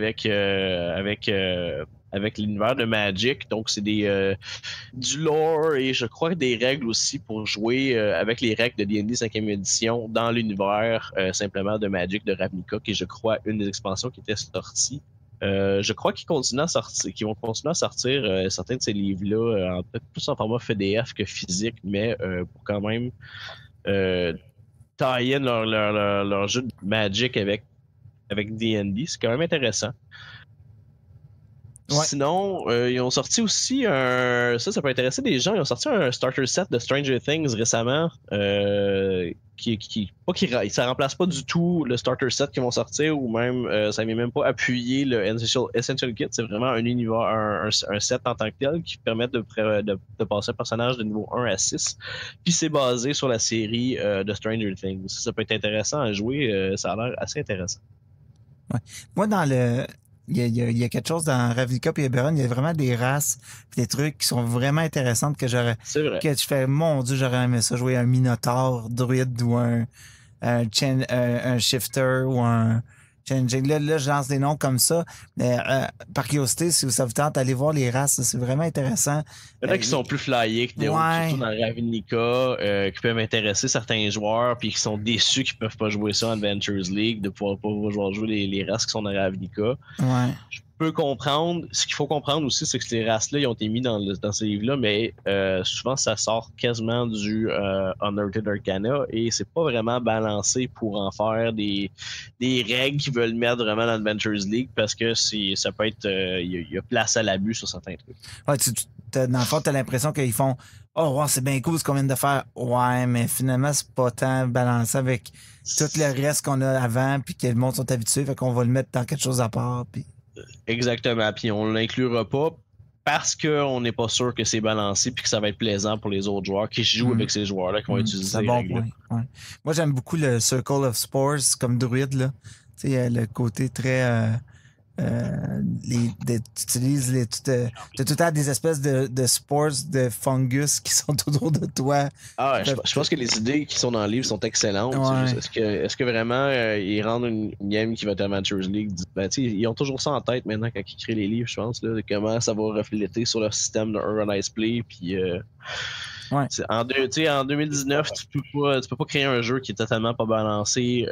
avec l'univers de Magic. Donc, c'est du lore et je crois des règles aussi pour jouer avec les règles de D&D 5e édition dans l'univers simplement de Magic de Ravnica, qui est, je crois, une des expansions qui était sortie. Je crois qu'ils vont continuer à sortir certains de ces livres-là, peut-être plus en format PDF que physique, mais pour quand même tie-in leur jeu de Magic avec D&D. C'est quand même intéressant. Ouais. Sinon, ils ont sorti aussi ça peut intéresser des gens, ils ont sorti un starter set de Stranger Things récemment, ça remplace pas du tout le starter set qu'ils vont sortir, ou même, ça vient même pas appuyer le Essential Kit, c'est vraiment un univers, un set en tant que tel qui permet de passer un personnage de niveau 1 à 6, puis c'est basé sur la série de Stranger Things. Ça peut être intéressant à jouer, ça a l'air assez intéressant. Ouais. Moi, il y a quelque chose dans Ravnica et Eberron, il y a vraiment des races, des trucs qui sont vraiment intéressantes que je fais, mon Dieu, j'aurais aimé ça, jouer un Minotaur, druide ou un shifter ou un changing. Là, je lance des noms comme ça. Mais par curiosité, si ça vous tente, allez voir les races, c'est vraiment intéressant. Il y en a qui sont plus flyés que des autres, surtout dans Ravnica, qui peuvent intéresser certains joueurs, puis qui sont déçus qu'ils peuvent pas jouer ça en Adventures League, de pouvoir pas jouer les races qui sont dans Ravnica. Ouais. Je peux comprendre. Ce qu'il faut comprendre aussi, c'est que ces races-là, ils ont été mis dans ces livres-là, mais souvent, ça sort quasiment du Unearthed Arcana, et c'est pas vraiment balancé pour en faire des règles qu'ils veulent mettre vraiment dans Adventures League, parce que ça peut être... il y a place à l'abus sur certains trucs. Ouais, dans le fond, t'as l'impression qu'ils font « Oh, wow, c'est bien cool ce qu'on vient de faire. » Ouais, mais finalement, c'est pas tant balancé avec tout le reste qu'on a avant, puis que le monde sont habitués, fait qu'on va le mettre dans quelque chose à part, puis... Exactement, puis on l'inclura pas parce qu'on n'est pas sûr que c'est balancé puis que ça va être plaisant pour les autres joueurs qui jouent avec ces joueurs-là qui vont utiliser ces règles-là. Ouais. Moi, j'aime beaucoup le Circle of Spores comme druide, là. Tu sais, le côté très... tu utilises t'as tout le temps des espèces de spores de fungus qui sont autour de toi. Ah, je pense que les idées qui sont dans le livre sont excellentes. Ouais. Est-ce que vraiment ils rendent une game qui va être Adventures League? Ils ont toujours ça en tête maintenant quand ils créent les livres, je pense, là, comment ça va refléter sur leur système de Organized Play. Puis ouais. En 2019, tu peux pas créer un jeu qui est totalement pas balancé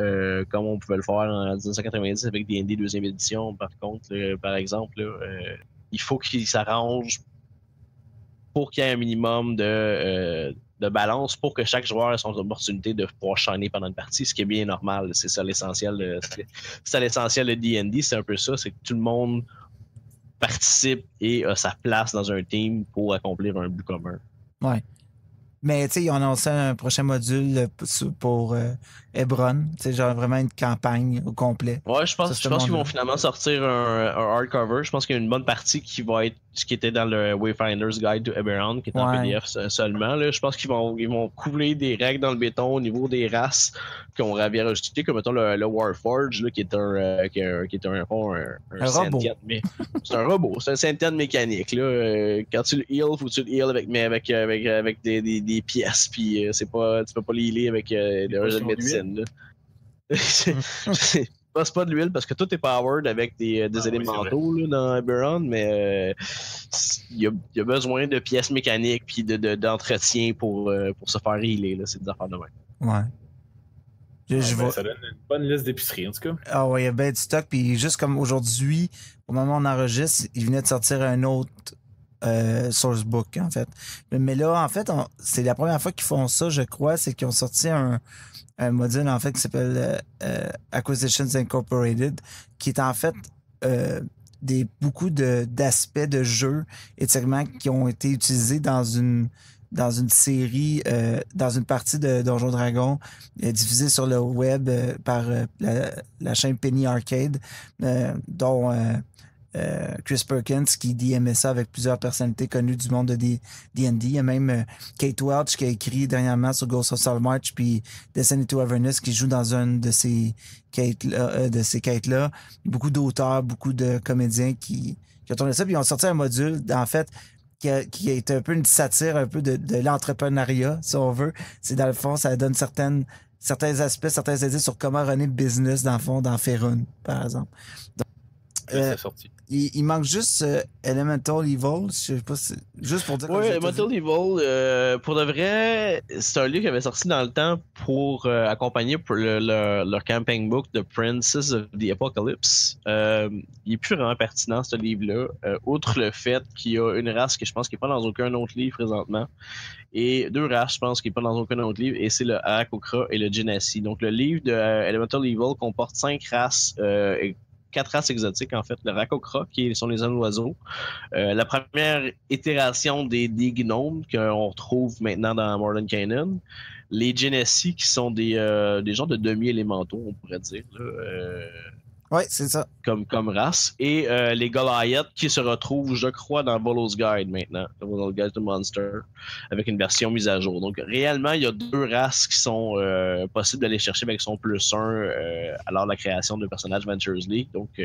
comme on pouvait le faire en 1990 avec D&D 2e édition. Par contre, par exemple, il faut qu'il s'arrange pour qu'il y ait un minimum de balance pour que chaque joueur ait son opportunité de pouvoir shiner pendant une partie, ce qui est bien normal. C'est ça l'essentiel. C'est l'essentiel de D&D, c'est un peu ça, c'est que tout le monde participe et a sa place dans un team pour accomplir un but commun. Ouais. Mais tu sais, ils ont annoncé un prochain module pour Eberron. Tu sais, genre vraiment une campagne au complet. Ouais, je pense qu'ils vont finalement sortir un hardcover. Je pense qu'il y a une bonne partie qui va être ce qui était dans le Wayfinder's Guide to Eberron, qui est en PDF seulement. Là. Je pense qu'ils vont couler des règles dans le béton au niveau des races qu'on avait rajouté, comme mettons le Warforge, là, qui est un robot. Mais c'est un robot, c'est un sentient mécanique. Là. Quand tu le heal, faut que tu le heal avec des des pièces, puis tu peux pas les healer avec le jeu de médecine. Là. C'est pas de l'huile parce que tout est powered avec des élémentaux là, dans Eberron, mais il y a besoin de pièces mécaniques puis d'entretien pour se faire healer. Là, c'est des affaires de même. Ouais. Ça donne une bonne liste d'épicerie, en tout cas. Ah ouais, il y a bien du stock. Puis juste comme aujourd'hui, au moment où on enregistre, il venait de sortir un autre sourcebook, en fait. Mais là, en fait, c'est la première fois qu'ils font ça, je crois, c'est qu'ils ont sorti un module, en fait, qui s'appelle Acquisitions Incorporated, qui est en fait beaucoup d'aspects de jeu et de segments qui ont été utilisés dans une série, dans une partie de Donjons Dragons diffusée sur le web par la chaîne Penny Arcade, dont Chris Perkins qui DMait ça avec plusieurs personnalités connues du monde de D&D. Il y a même Kate Welch qui a écrit dernièrement sur Ghost of Saltmarsh puis Destiny to Avernus qui joue dans une de ces quêtes-là. Beaucoup d'auteurs, beaucoup de comédiens qui ont tourné ça. Puis ils ont sorti un module, en fait, qui est un peu une satire un peu de l'entrepreneuriat, si on veut. C'est dans le fond, ça donne certains aspects, certains idées sur comment runner le business, dans le fond, dans Faerûn, par exemple. Donc, c'est sorti. Il manque juste Elemental Evil, je sais pas si, juste pour dire. Oui, Elemental Evil, pour de vrai, c'est un livre qui avait sorti dans le temps pour accompagner pour leur campaign book de Princess of the Apocalypse. Il est plus vraiment pertinent, ce livre-là, outre le fait qu'il y a une race que je pense qui n'est pas dans aucun autre livre présentement, et deux races, je pense, qui n'est pas dans aucun autre livre, et c'est le Aarakocra et le Genasi. Donc, le livre de Elemental Evil comporte 5 races et 4 races exotiques, en fait. Le Aarakocra, qui sont les hommes oiseaux. La première itération des gnomes qu'on retrouve maintenant dans Modern Canon. Les Genasi, qui sont des genres de demi-élémentaux, on pourrait dire. Oui, c'est ça. Comme race. Et les Goliaths qui se retrouvent, je crois, dans Volo's Guide maintenant. Volo's Guide to Monster, avec une version mise à jour. Donc, réellement, il y a 2 races qui sont possibles d'aller chercher avec son +1 alors la création de personnages Ventures League. Donc,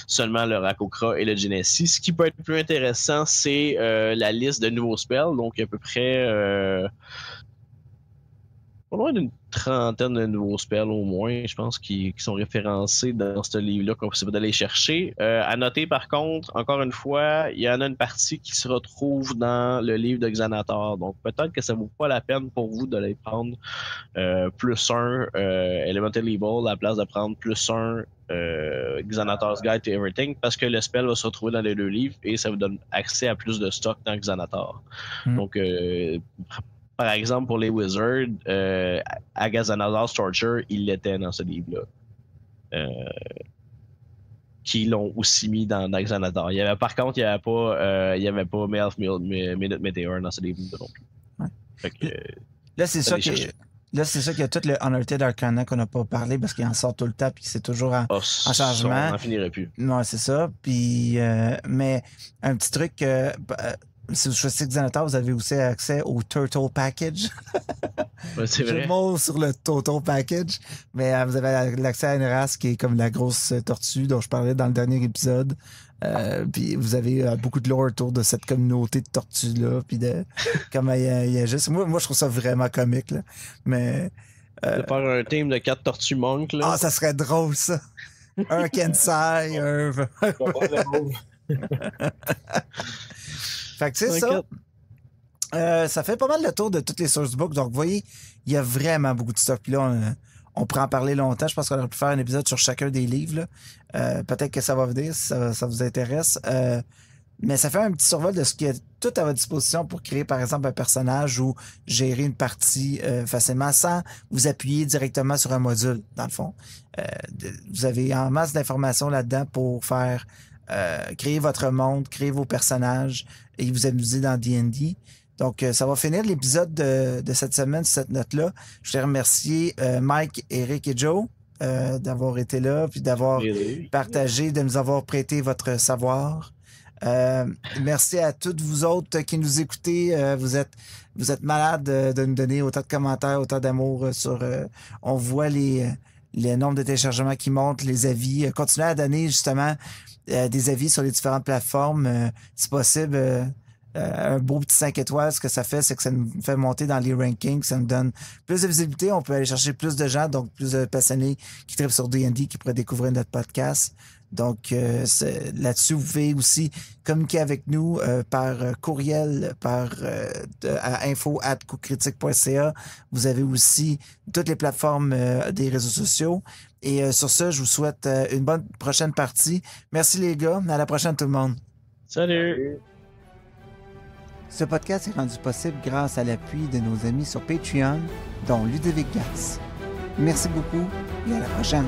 seulement le Aarakocra et le Genasi. Ce qui peut être plus intéressant, c'est la liste de nouveaux spells. Donc, à peu près... pas loin d'une trentaine de nouveaux spells au moins, je pense, qui sont référencés dans ce livre-là qu'on peut d'aller chercher. À noter, par contre, encore une fois, il y en a une partie qui se retrouve dans le livre de Xanator. Donc, peut-être que ça vaut pas la peine pour vous d'aller prendre +1 Elemental Evil à la place de prendre +1 Xanator's Guide to Everything, parce que le spell va se retrouver dans les 2 livres et ça vous donne accès à plus de stock dans Xanator. Donc, par exemple, pour les Wizards, Xanator's Torture, il l'était dans ce livre-là. Qui l'ont aussi mis dans Xanator. Par contre, il n'y avait pas Minute Meteor dans ce livre-là non plus. Ouais. Fait que, là, c'est ça qu'il y a tout le Unearthed Arcana qu'on n'a pas parlé parce qu'il en sort tout le temps puis c'est toujours en changement. On n'en finirait plus. Non, c'est ça. Puis, mais un petit truc... si vous choisissez Xanator, vous avez aussi accès au Turtle Package. Ouais, c'est vrai. Je mot sur le Total Package, mais vous avez l'accès à une race qui est comme la grosse tortue dont je parlais dans le dernier épisode. Puis vous avez beaucoup de lore autour de cette communauté de tortues-là. Puis de comment il y a juste... Moi, je trouve ça vraiment comique. Là. Mais... de faire un team de 4 tortues monk. Là. Ah, ça serait drôle, ça. Un Kensai, un... Fait que c'est ça. Ça fait pas mal le tour de toutes les sourcebooks. Donc, vous voyez, il y a vraiment beaucoup de stock. Puis là, on pourrait en parler longtemps. Je pense qu'on aurait pu faire un épisode sur chacun des livres. Peut-être que ça va venir si ça vous intéresse. Mais ça fait un petit survol de ce qui est tout à votre disposition pour créer, par exemple, un personnage ou gérer une partie facilement sans vous appuyer directement sur un module, dans le fond. Vous avez en masse d'informations là-dedans pour faire... créer votre monde, créer vos personnages et vous amuser dans D&D. Donc, ça va finir l'épisode de cette semaine sur cette note-là. Je voudrais remercier Mike, Eric et Joe d'avoir été là puis d'avoir partagé, de nous avoir prêté votre savoir. Merci à toutes vous autres qui nous écoutez. Vous êtes malades de nous donner autant de commentaires, autant d'amour sur... on voit les nombres de téléchargements qui montent, les avis. Continuez à donner justement des avis sur les différentes plateformes. Si possible, un beau petit 5 étoiles, ce que ça fait, c'est que ça nous fait monter dans les rankings, ça nous donne plus de visibilité, on peut aller chercher plus de gens, donc plus de passionnés qui trippent sur D&D, qui pourraient découvrir notre podcast. Donc, là-dessus, vous pouvez aussi communiquer avec nous par courriel, à info@coupcritique.ca. Vous avez aussi toutes les plateformes des réseaux sociaux. Et sur ça, je vous souhaite une bonne prochaine partie. Merci les gars. À la prochaine tout le monde. Salut! Ce podcast est rendu possible grâce à l'appui de nos amis sur Patreon, dont Ludovic Gas. Merci beaucoup et à la prochaine.